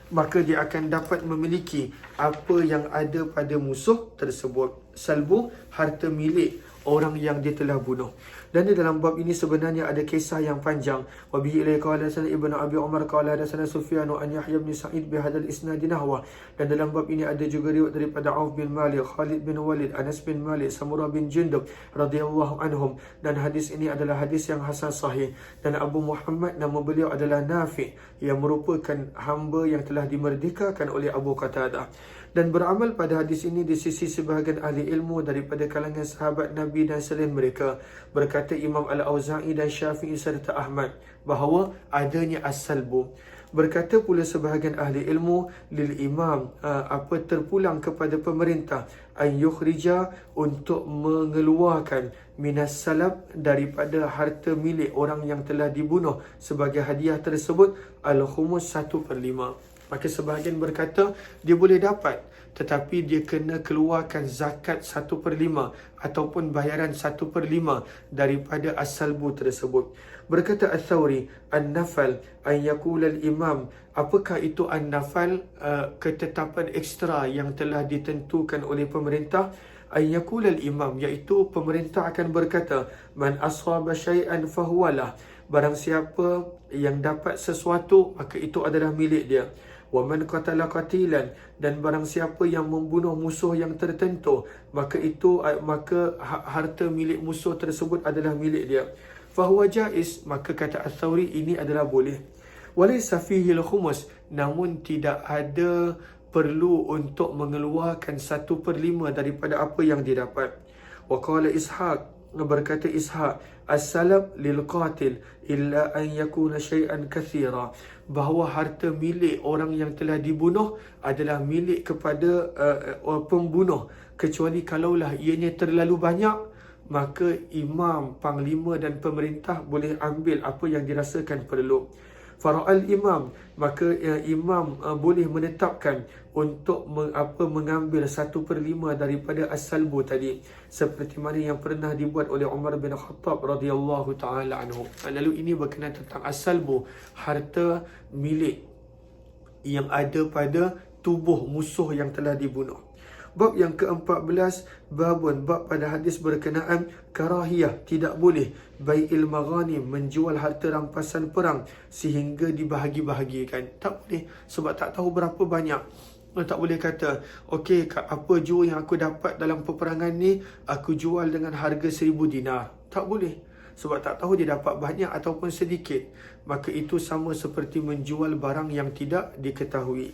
maka dia akan dapat memiliki apa yang ada pada musuh tersebut. Salbu, harta milik orang yang dia telah bunuh. Dan di dalam bab ini sebenarnya ada kisah yang panjang. Wa bihi ilaihi qala sana Ibnu Abi Umar qala hadatsana Sufyan an Yahya bin Sa'id bi hadzal isnad nahwa. Dan dalam bab ini ada juga riwayat daripada Auf bin Malik, Khalid bin Walid, Anas bin Malik, Samurah bin Jundub radhiyallahu anhum. Dan hadis ini adalah hadis yang hasan sahih. Dan Abu Muhammad, nama beliau adalah Nafi, yang merupakan hamba yang telah dimerdekakan oleh Abu Qatadah. Dan beramal pada hadis ini di sisi sebahagian ahli ilmu daripada kalangan sahabat Nabi dan selain mereka. Berkata Imam Al-Auza'i dan Syafi'i serta Ahmad bahawa adanya as-salbu. Berkata pula sebahagian ahli ilmu, lil imam, terpulang kepada pemerintah, an yukhrija, untuk mengeluarkan, minas salab, daripada harta milik orang yang telah dibunuh sebagai hadiah tersebut, al-khumus 1/5. Maka sebahagian berkata dia boleh dapat, tetapi dia kena keluarkan zakat 1/5 ataupun bayaran 1/5 daripada as-salbu tersebut. Berkata Al-Thawri, an-nafal an yaqul al-imam. Apakah itu an-nafal? Ketetapan ekstra yang telah ditentukan oleh pemerintah. An yaqul al-imam, iaitu pemerintah akan berkata, man aswaba syai'an fahuwalah. Barang siapa yang dapat sesuatu, maka itu adalah milik dia. Wa man qatala qatilan, dan barang siapa yang membunuh musuh yang tertentu, maka harta milik musuh tersebut adalah milik dia. Fahuwa jaiz, maka kata Al-Thawri, ini adalah boleh. walaysa fihi al-khumus, namun tidak ada perlu untuk mengeluarkan 1/5 daripada apa yang didapat. Wa qala Ishaq, berkata Ishaq, as-salab lil qatil illa an yakuna syai'an kathira, bahawa harta milik orang yang telah dibunuh adalah milik kepada pembunuh, kecuali kalaulah ianya terlalu banyak, maka imam, panglima dan pemerintah boleh ambil apa yang dirasakan perlu. Fara'al imam, maka imam boleh menetapkan untuk mengambil 1/5 daripada as-salbu tadi, seperti mana yang pernah dibuat oleh Umar bin Khattab radhiyallahu taala anhu. Lalu ini berkenaan tentang as-salbu, harta milik yang ada pada tubuh musuh yang telah dibunuh. Bab yang ke-14, bab pada hadis berkenaan karahiyah, tidak boleh bai'il maghanim, menjual harta rampasan perang sehingga dibahagi-bahagikan. Tak boleh, sebab tak tahu berapa banyak. Tak boleh kata, okey, apa jua yang aku dapat dalam peperangan ni, aku jual dengan harga 1000 dinar. Tak boleh, sebab tak tahu dia dapat banyak ataupun sedikit. Maka itu sama seperti menjual barang yang tidak diketahui.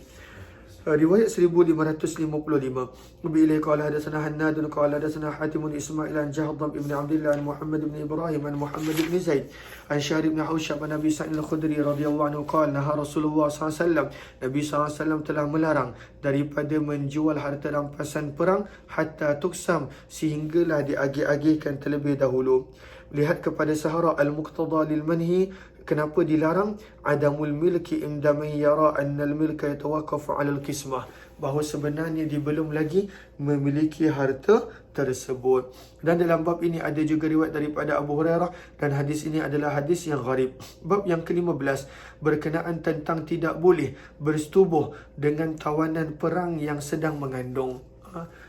Riwayat 1555, bila qala hadatsana Hannad qala hadatsana Hatim bin Ismail an Jahdam ibn Abdullah an Muhammad bin Ibrahim an Muhammad bin Zaid an Syarib bin Hausyab an Nabi Sa'id al-Khudri radhiyallahu anhu qala naha Rasulullah SAW, Nabi SAW telah melarang daripada menjual harta rampasan perang hatta tuksam, sehinggalah diagih-agihkan terlebih dahulu. Lihat kepada Sahara al-Muqtada lil manhi, kenapa dilarang? Adamul milki inda man yara anna al-milka yatawaqqafu 'ala al-qismah, bahawa sebenarnya dia belum lagi memiliki harta tersebut. Dan dalam bab ini ada juga riwayat daripada Abu Hurairah, dan hadis ini adalah hadis yang gharib. Bab yang ke-15 berkenaan tentang tidak boleh bersetubuh dengan tawanan perang yang sedang mengandung.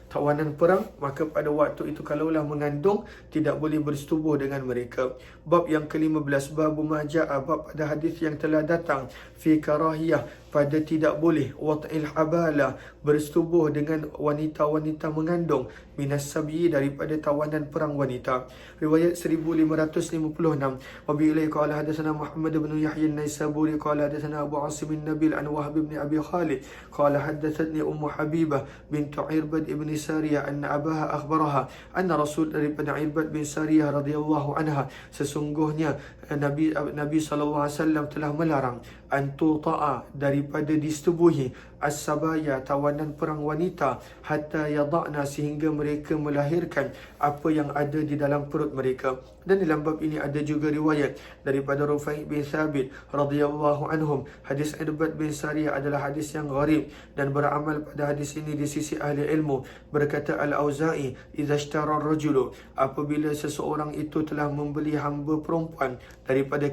Tawanan perang, maka pada waktu itu kalaulah mengandung, tidak boleh bersetubuh dengan mereka. Bab yang ke-15, bab maja'a, bab pada hadis yang telah datang fi karahiyah, pada tidak boleh wat'il habala, bersetubuh dengan wanita-wanita mengandung, minas sabyi, daripada tawanan perang wanita. Riwayat 1556, wa bi ilai qala hadatsana Muhammad bin Yahya an-Naisaburi qala hadatsana Abu Asim an-Nabil an Wahb bin Abi Khalid qala hadathatni Ummu Habibah bint Irbad ibn Sariyah anna abaha akhbaraha anna Rasul, daripada Irbad bin Sariyah radhiyallahu anha, sesungguhnya Nabi sallallahu alaihi wasallam telah melarang antuta'a, daripada disetubuhi as-sabaya, tawanan perang wanita, hatta yada'na, sehingga mereka melahirkan apa yang ada di dalam perut mereka. Dan dalam bab ini ada juga riwayat daripada Rufai' bin Thabit radhiyallahu anhum. Hadis Irbad bin Sariyah adalah hadis yang gharib, dan beramal pada hadis ini di sisi ahli ilmu. Berkata Al-Auza'i, idza ishtara ar-rajulu, apabila seseorang itu telah membeli hamba perempuan daripada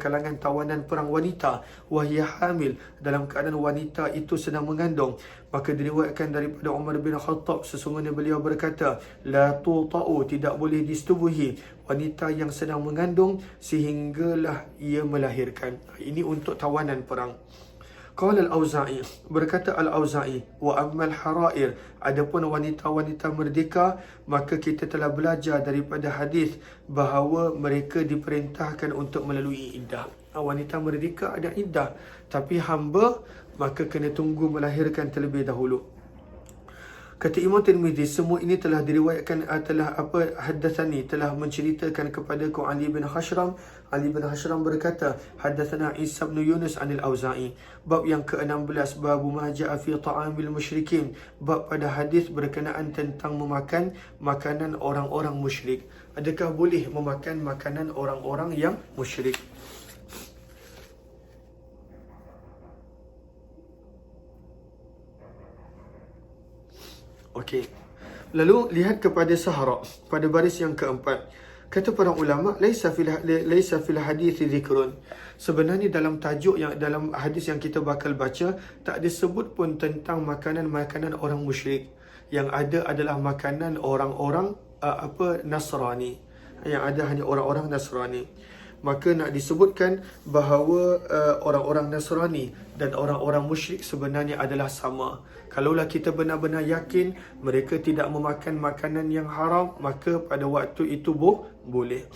kalangan tawanan perang wanita, wahia hamil, dalam keadaan wanita itu sedang mengandung, maka diriwayatkan daripada Umar bin Khattab, sesungguhnya beliau berkata, la tuta'u, tidak boleh disetubuhi wanita yang sedang mengandung sehinggalah ia melahirkan. Ini untuk tawanan perang. Qala Al-Auza'i, berkata Al-Auza'i, wa ammal harair, adapun wanita-wanita merdeka, maka kita telah belajar daripada hadis bahawa mereka diperintahkan untuk melalui iddah. Wanita merdeka ada iddah, tapi hamba maka kena tunggu melahirkan terlebih dahulu. Kata Imam Tirmizi, semua ini telah diriwayatkan, haddatsani, telah menceritakan kepadaku Ali bin Hashram. Ali bin Hashram berkata, haddatsana Isa bin Yunus anil Auza'i. Bab yang ke-16, bab ma ja'a fi ta'amil musyrikin, bab pada hadis berkenaan tentang memakan makanan orang-orang musyrik. Adakah boleh memakan makanan orang-orang yang musyrik? Okey. Lalu lihat kepada Sahara pada baris yang keempat. Kata para ulama, laisa fil hadis dzikrun. Sebenarnya dalam tajuk yang dalam hadis yang kita bakal baca tak disebut pun tentang makanan-makanan orang musyrik. Yang ada adalah makanan orang-orang Nasrani. Yang ada hanya orang-orang Nasrani. Maka nak disebutkan bahawa orang-orang Nasrani dan orang-orang musyrik sebenarnya adalah sama. Kalaulah kita benar-benar yakin mereka tidak memakan makanan yang haram, maka pada waktu itu boleh.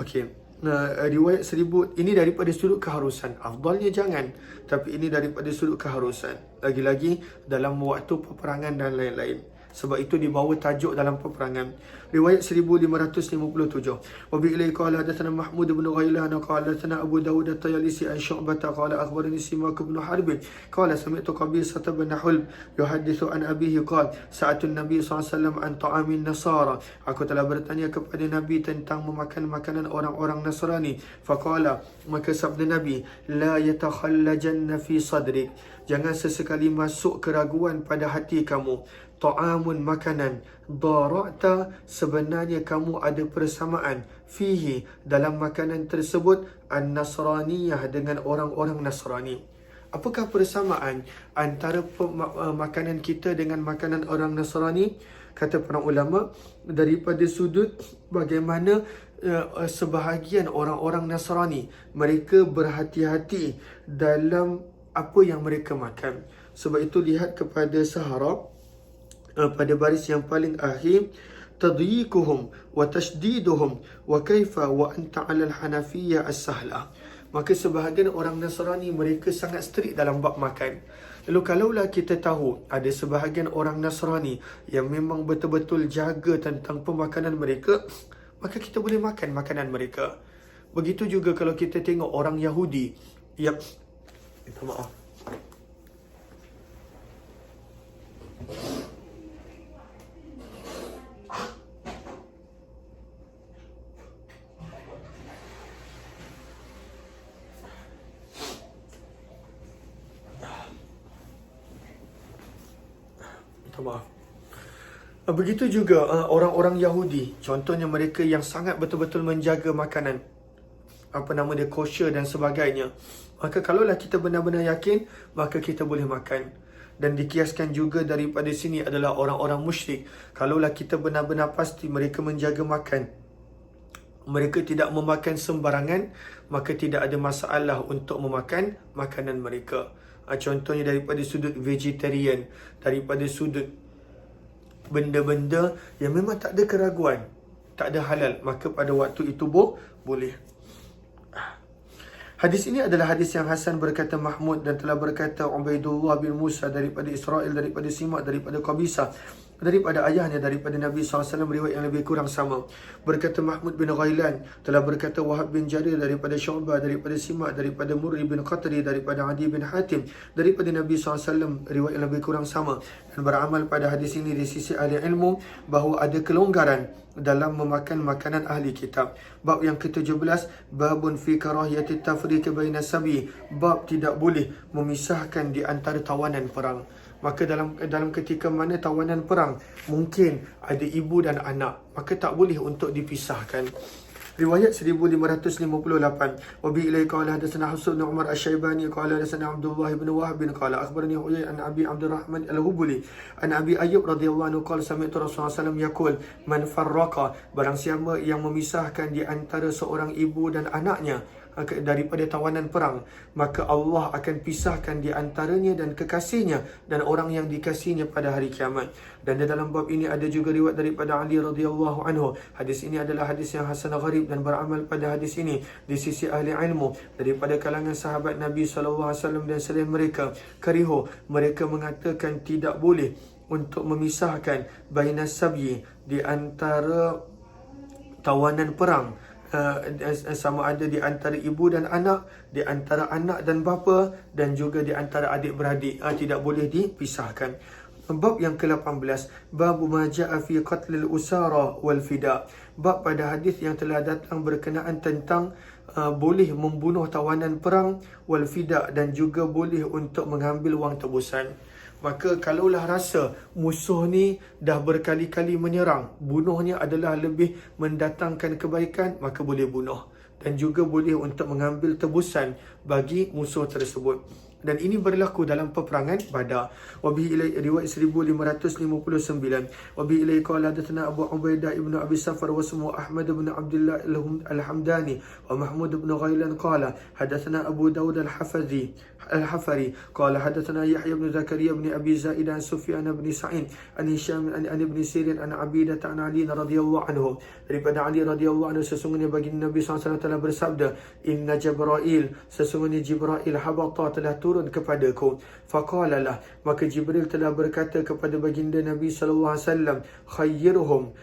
Okey. riwayat 1000 ini daripada sudut keharusan. Afdalnya jangan, tapi ini daripada sudut keharusan. Lagi-lagi dalam waktu peperangan dan lain-lain. Sebab itu dibawa tajuk dalam peperangan. Riwayat 1557. Wa bi ilai qala hadatsana Mahmud bin Ghailan qala hadatsana Abu Dawud at-Tayalisi an Syu'bah qala akhbarani Simak bin Harb qala sami'tu Qabisah bin Hulb yuhaddithu an abihi qala sa'atu an-nabi sallallahu alaihi wasallam an ta'amin nasara. Aku telah bertanya kepada Nabi tentang memakan makanan orang-orang Nasrani. Faqala, maka sabda Nabi, la yatakhallajanna fi sadrik. Jangan sesekali masuk keraguan pada hati kamu. Ta'amun makanan, dara'ta sebenarnya kamu ada persamaan fihi dalam makanan tersebut an-nasraniyah dengan orang-orang Nasrani. Apakah persamaan antara makanan kita dengan makanan orang Nasrani? Kata para ulama, daripada sudut bagaimana sebahagian orang-orang Nasrani mereka berhati-hati dalam apa yang mereka makan. Sebab itu lihat kepada Sahara pada baris yang paling akhir, tadyiquhum wa tashdiduhum wa kaifa wa anta 'ala al-hanafiyyah as-sahla. Maka sebahagian orang Nasrani mereka sangat strict dalam bab makan. Lalu kalaulah kita tahu ada sebahagian orang Nasrani yang memang betul-betul jaga tentang pemakanan mereka, maka kita boleh makan makanan mereka. Begitu juga kalau kita tengok orang Yahudi yang minta maaf, maaf. Begitu juga orang-orang Yahudi, contohnya mereka yang sangat betul-betul menjaga makanan, kosher dan sebagainya. Maka kalaulah kita benar-benar yakin, maka kita boleh makan. Dan dikiaskan juga daripada sini adalah orang-orang musyrik. Kalaulah kita benar-benar pasti mereka menjaga makan, mereka tidak memakan sembarangan, maka tidak ada masalah untuk memakan makanan mereka. Contohnya daripada sudut vegetarian, daripada sudut benda-benda yang memang tak ada keraguan, tak ada halal, maka pada waktu itu boleh. Hadis ini adalah hadis yang hasan, berkata Mahmud, dan telah berkata Ubaidullah bin Musa daripada Israel, daripada Simak, daripada Qabisah, daripada ayahnya, daripada Nabi SAW, riwayat yang lebih kurang sama. Berkata Mahmud bin Ghailan, telah berkata Wahab bin Jarir daripada Syu'bah, daripada Simak, daripada Murri bin Qatri, daripada Adi bin Hatim, daripada Nabi SAW, riwayat yang lebih kurang sama. Dan beramal pada hadis ini di sisi ahli ilmu bahawa ada kelonggaran dalam memakan makanan ahli kitab. Bab yang ke-17, babun fi karahiyati tafriq baina sabi, bab tidak boleh memisahkan di antara tawanan perang. Maka dalam ketika mana tawanan perang mungkin ada ibu dan anak, maka tak boleh untuk dipisahkan. Riwayat 1558. Wa bi ilai qala hadatsana Hafs bin Umar Asy-Syaibani qala hadatsana Abdullah bin Wahb qala akhbarani Huyay an Abi Abdurrahman Al-Hubuli an Abi Ayyub radhiyallahu anhu qala sami'tu Rasulullah sallallahu alaihi wasallam yaqul man farraqa, barang siapa yang memisahkan di antara seorang ibu dan anaknya daripada tawanan perang, maka Allah akan pisahkan di antaranya dan kekasihnya dan orang yang dikasihinya pada hari kiamat. Dan di dalam bab ini ada juga riwayat daripada Ali radhiyallahu anhu. Hadis ini adalah hadis yang hasan gharib, dan beramal pada hadis ini di sisi ahli ilmu daripada kalangan sahabat Nabi SAW dan selain mereka. Karihu, mereka mengatakan tidak boleh untuk memisahkan baina sabyi, di antara tawanan perang, sama ada di antara ibu dan anak, di antara anak dan bapa, dan juga di antara adik-beradik, tidak boleh dipisahkan. Bab yang ke-18, bab ma jaa fi qatlil usara wal fida, bab pada hadis yang telah datang berkenaan tentang boleh membunuh tawanan perang, wal fida, dan juga boleh untuk mengambil wang tebusan. Maka kalaulah rasa musuh ni dah berkali-kali menyerang, bunuhnya adalah lebih mendatangkan kebaikan, maka boleh bunuh. Dan juga boleh untuk mengambil tebusan bagi musuh tersebut. Dan ini berlaku dalam peperangan Badar. Wabihi ilai riwayat 1559. Wabihi ilai qala hadatsana Abu Ubaidah ibnu Abi Safar wa ismuhu Ahmad ibn Abdullah al-Hamdani wa Mahmud ibn Ghailan qala hadatsana Abu Daud al-Hafari qala hadatsana Yahya ibn Zakaria ibn Abi Zaid an Sufyan ibn Sa'id an Hisham an ibn Sirin an Abidah an Ali radhiyallahu anhu. Daripada Ali radhiyallahu anhu, sesungguhnya baginda Nabi SAW telah bersabda, Inna Jibril, sesungguhnya Jibril habata telah turun kepadaku. Faqalalah, maka Jibril telah berkata kepada baginda Nabi SAW, Khayyirhum,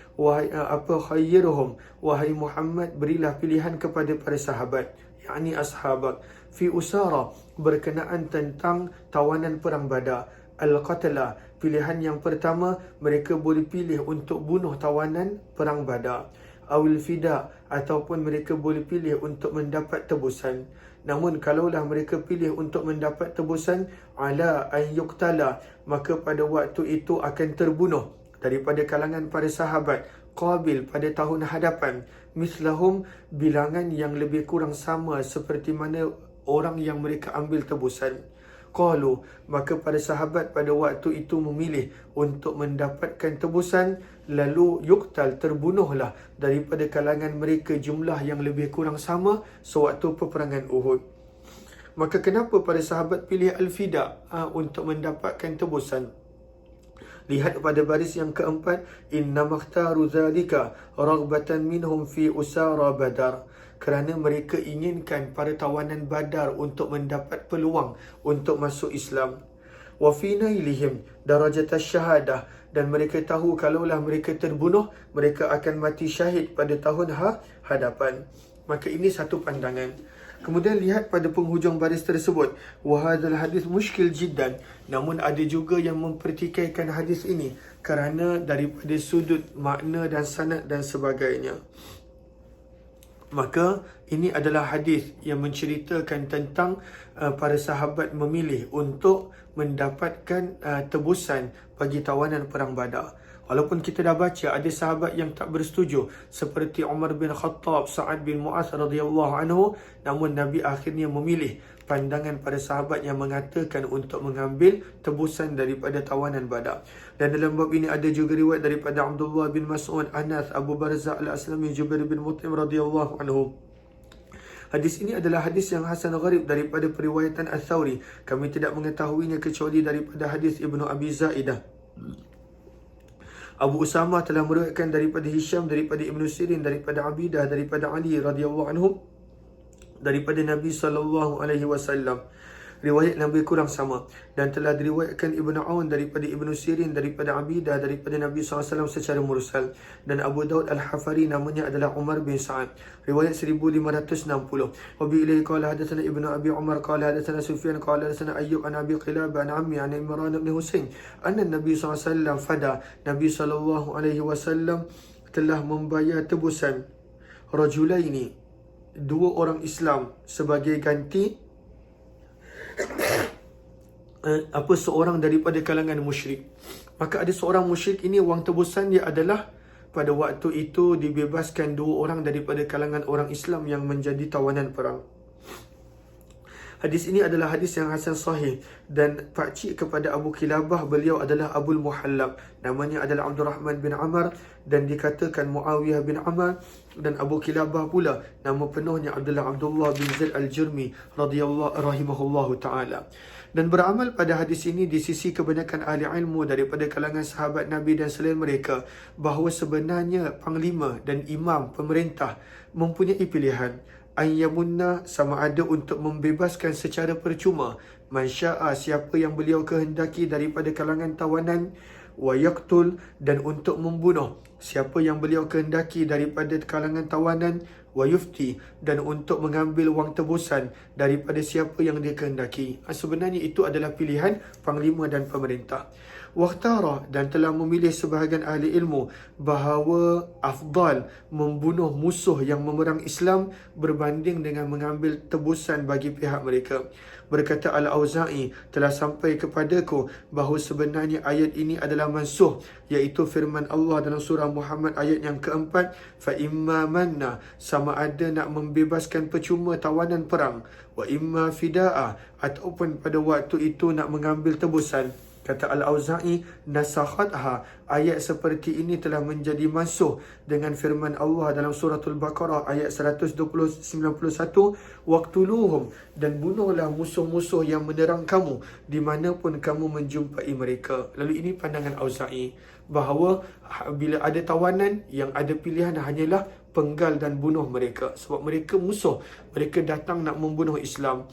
wahai Muhammad, berilah pilihan kepada para sahabat, yakni ashabak, fi usara, berkenaan tentang tawanan perang Badar. Al-Qatla, pilihan yang pertama, mereka boleh pilih untuk bunuh tawanan perang Badar. Awil fida, ataupun mereka boleh pilih untuk mendapat tebusan. Namun kalaulah mereka pilih untuk mendapat tebusan, ala an yuqtala, maka pada waktu itu akan terbunuh daripada kalangan para sahabat Qabil pada tahun hadapan, mislahum, bilangan yang lebih kurang sama seperti mana orang yang mereka ambil tebusan. Qalu, maka para sahabat pada waktu itu memilih untuk mendapatkan tebusan, lalu yuqtal, terbunuhlah daripada kalangan mereka jumlah yang lebih kurang sama sewaktu peperangan Uhud. Maka kenapa para sahabat pilih al-fida untuk mendapatkan tebusan? Lihat pada baris yang keempat, inna makhtaru zalika raghbatan minhum fi usara Badar, kerana mereka inginkan para tawanan Badar untuk mendapat peluang untuk masuk Islam. Wa fi nailihim darajat asy-syahadah, dan mereka tahu kalaulah mereka terbunuh, mereka akan mati syahid pada tahun hadapan. Maka ini satu pandangan. Kemudian lihat pada penghujung baris tersebut, wa hadzal hadis mushkil jiddan, namun ada juga yang mempertikaikan hadis ini kerana daripada sudut makna dan sanad dan sebagainya. Maka ini adalah hadis yang menceritakan tentang para sahabat memilih untuk mendapatkan tebusan bagi tawanan perang Badar. Walaupun kita dah baca ada sahabat yang tak bersetuju seperti Umar bin Khattab, Sa'ad bin Mu'az radhiyallahu anhu, namun Nabi akhirnya memilih pandangan para sahabat yang mengatakan untuk mengambil tebusan daripada tawanan Badar. Dan dalam bab ini ada juga riwayat daripada Abdullah bin Mas'ud, Anas, Abu Barzah al-Aslami, Jubair bin Mut'im radhiyallahu anhu. Hadis ini adalah hadis yang hasan gharib daripada periwayatan Al-Thawri. Kami tidak mengetahuinya kecuali daripada hadis Ibnu Abi Zaidah. Abu Usamah telah meriwayatkan daripada Hisham, daripada Ibnu Sirin, daripada Abidah, daripada Ali radhiyallahu anhu, daripada Nabi SAW. Riwayat lebih kurang sama, dan telah diriwayatkan Ibnu Aun daripada Ibnu Sirin, daripada Abidah, daripada Nabi SAW secara mursal. Dan Abu Daud al-Hafari namanya adalah Umar bin Sa'ad. Riwayat 1560. Wabi ilaihi qala hadatsana Ibnu Abi Umar qala hadatsana Sufyan qala hadatsana Ayyub an Abi Qilabah an ammi an Imran bin Husain anna Nabi SAW fada, Nabi SAW telah membayar tebusan rajulaini, dua orang Islam, sebagai ganti seorang daripada kalangan musyrik. Maka ada seorang musyrik ini, wang tebusan dia adalah pada waktu itu dibebaskan dua orang daripada kalangan orang Islam yang menjadi tawanan perang. Hadis ini adalah hadis yang hasan sahih, dan pakcik kepada Abu Kilabah beliau adalah Abul Muhallab, namanya adalah Abdul Rahman bin Amr, dan dikatakan Muawiyah bin Amr. Dan Abu Kilabah pula nama penuhnya adalah Abdullah bin Zaid al-Jurmi rahimahullahu ta'ala. Dan beramal pada hadis ini di sisi kebanyakan ahli ilmu daripada kalangan sahabat Nabi dan selain mereka, bahawa sebenarnya panglima dan imam pemerintah mempunyai pilihan ayyamunna, sama ada untuk membebaskan secara percuma, mansya'a, siapa yang beliau kehendaki daripada kalangan tawanan, wa yaqtul, dan untuk membunuh siapa yang beliau kehendaki daripada kalangan tawanan, wa yufti, dan untuk mengambil wang tebusan daripada siapa yang dia kehendaki. Sebenarnya itu adalah pilihan panglima dan pemerintah. Wahtara, dan telah memilih sebahagian ahli ilmu bahawa afdal membunuh musuh yang memerang Islam berbanding dengan mengambil tebusan bagi pihak mereka. Berkata Al-Auza'i, telah sampai kepadaku bahawa sebenarnya ayat ini adalah mansuh, iaitu firman Allah dalam surah Muhammad ayat yang keempat, fa imma manna, sama ada nak membebaskan percuma tawanan perang, wa imma fida'a, ataupun pada waktu itu nak mengambil tebusan. Kata Al-Auza'i, nasakhatha, ayat seperti ini telah menjadi mansuh dengan firman Allah dalam suratul Baqarah ayat 191, waqtuluhum, dan bunuhlah musuh-musuh yang menyerang kamu dimanapun kamu menjumpai mereka. Lalu ini pandangan Auza'i, bahawa bila ada tawanan, yang ada pilihan hanyalah penggal dan bunuh mereka, sebab mereka musuh, mereka datang nak membunuh Islam.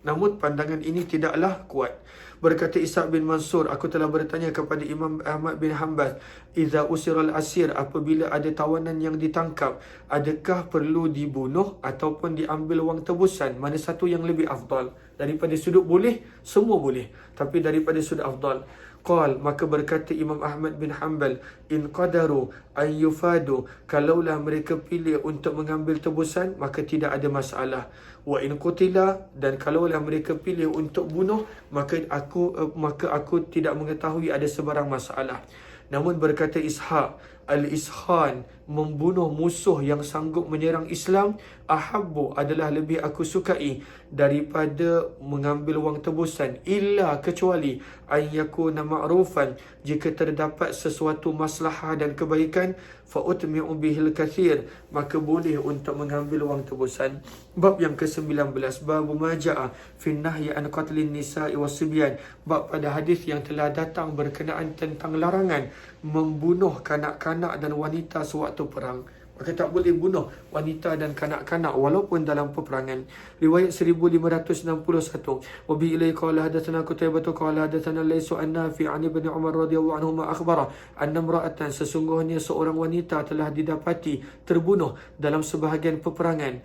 Namun pandangan ini tidaklah kuat. Berkata Ishaq bin Mansur, aku telah bertanya kepada Imam Ahmad bin Hanbal, iza usiral asir, apabila ada tawanan yang ditangkap, adakah perlu dibunuh ataupun diambil wang tebusan? Mana satu yang lebih afdal? Daripada sudut boleh, semua boleh, tapi daripada sudut afdal, qal, maka berkata Imam Ahmad bin Hanbal, in qadaru an yufadu, kalaulah mereka pilih untuk mengambil tebusan, maka tidak ada masalah. Wa in qutila, dan kalaulah mereka pilih untuk bunuh, maka aku tidak mengetahui ada sebarang masalah. Namun berkata Ishaq, al-ishan, membunuh musuh yang sanggup menyerang Islam, ahabbu, adalah lebih aku sukai daripada mengambil wang tebusan, illa, kecuali an yakuna ma'rufan, jika terdapat sesuatu maslahah dan kebaikan, fa utmi'u bihil kathir, maka boleh untuk mengambil wang tebusan. Bab yang ke-19, bab maja'a fi nahyi an qatlin nisa'i wasibyan, bab pada hadis yang telah datang berkenaan tentang larangan membunuh kanak-kanak dan wanita sewaktu perang. Maka tak boleh bunuh wanita dan kanak-kanak walaupun dalam peperangan. Riwayat 1561, wa bi ilai qala hadatsana Qutaibah qala hadatsana Laysu an-Nafi' an Ibnu Umar radhiyallahu anhuma akhbara anna imra'atan, sesungguhnya seorang wanita telah didapati terbunuh dalam sebahagian peperangan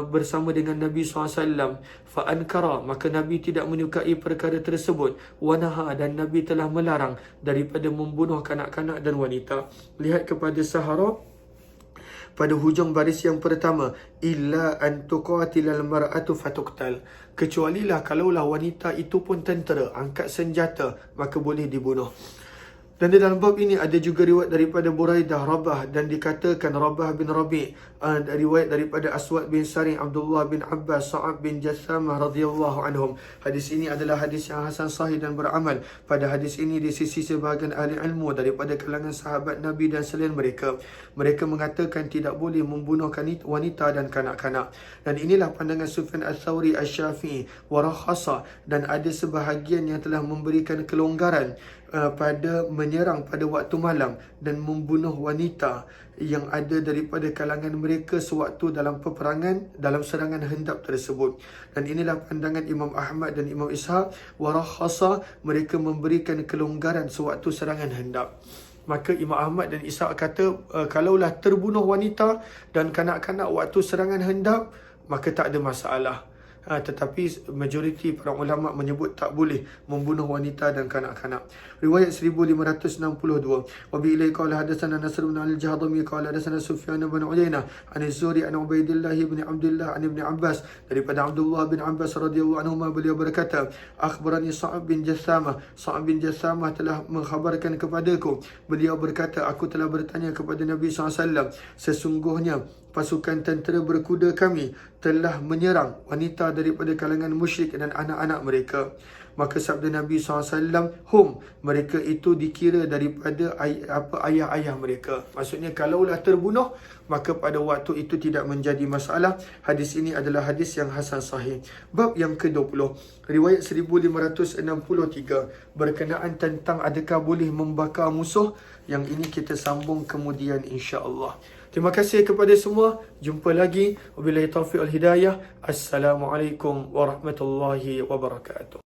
bersama dengan Nabi SAW. Fa ankara, maka Nabi tidak menyukai perkara tersebut. Wa naha, dan Nabi telah melarang daripada membunuh kanak-kanak dan wanita. Lihat kepada Sahara pada hujung baris yang pertama, illa an tuqatilal mar'atu fatuqtal, kecualilah kalaulah wanita itu pun tentera, angkat senjata, maka boleh dibunuh. Dan di dalam bab ini ada juga riwayat daripada Buraidah Rabah, dan dikatakan Rabah bin Rabi', riwayat daripada Aswad bin Sari, Abdullah bin Abbas, Sa'ab bin Jassamah radhiyallahu anhum. Hadis ini adalah hadis yang hasan sahih dan beramal pada hadis ini di sisi sebahagian ahli ilmu daripada kalangan sahabat Nabi dan selain mereka. Mereka mengatakan tidak boleh membunuh wanita dan kanak-kanak. Dan inilah pandangan Sufyan al-Thawri, al-Syafi'i, warakhasa, dan ada sebahagian yang telah memberikan kelonggaran pada menyerang pada waktu malam dan membunuh wanita yang ada daripada kalangan mereka sewaktu dalam peperangan, dalam serangan hendab tersebut. Dan inilah pandangan Imam Ahmad dan Imam Ishaq, warakhasa, mereka memberikan kelonggaran sewaktu serangan hendab. Maka Imam Ahmad dan Ishaq kata kalaulah terbunuh wanita dan kanak-kanak waktu serangan hendab, maka tak ada masalah. Tetapi majoriti para ulama menyebut tak boleh membunuh wanita dan kanak-kanak. Riwayat 1562, wa bi ilai qala hadatsana Nasr bin al-Jahdami qala hadatsana Sufyan bin Uyainah an Az-Zuhri an Ubaidillah bin Abdullah an Ibn Abbas, daripada Abdullah bin Abbas radhiyallahu anhuma, beliau berkata, akhbarani Sa'ab bin Jassamah, Sa'ab bin Jassamah telah mengkhabarkan kepadaku, beliau berkata, aku telah bertanya kepada Nabi SAW, sesungguhnya pasukan tentera berkuda kami telah menyerang wanita daripada kalangan musyrik dan anak-anak mereka. Maka sabda Nabi SAW, hum, mereka itu dikira daripada ayah-ayah mereka. Maksudnya kalaulah terbunuh, maka pada waktu itu tidak menjadi masalah. Hadis ini adalah hadis yang hasan sahih. Bab yang ke-20, riwayat 1563, berkenaan tentang adakah boleh membakar musuh. Yang ini kita sambung kemudian insya-Allah. Terima kasih kepada semua. Jumpa lagi. Wabillahi taufiq wal hidayah. Assalamualaikum warahmatullahi wabarakatuh.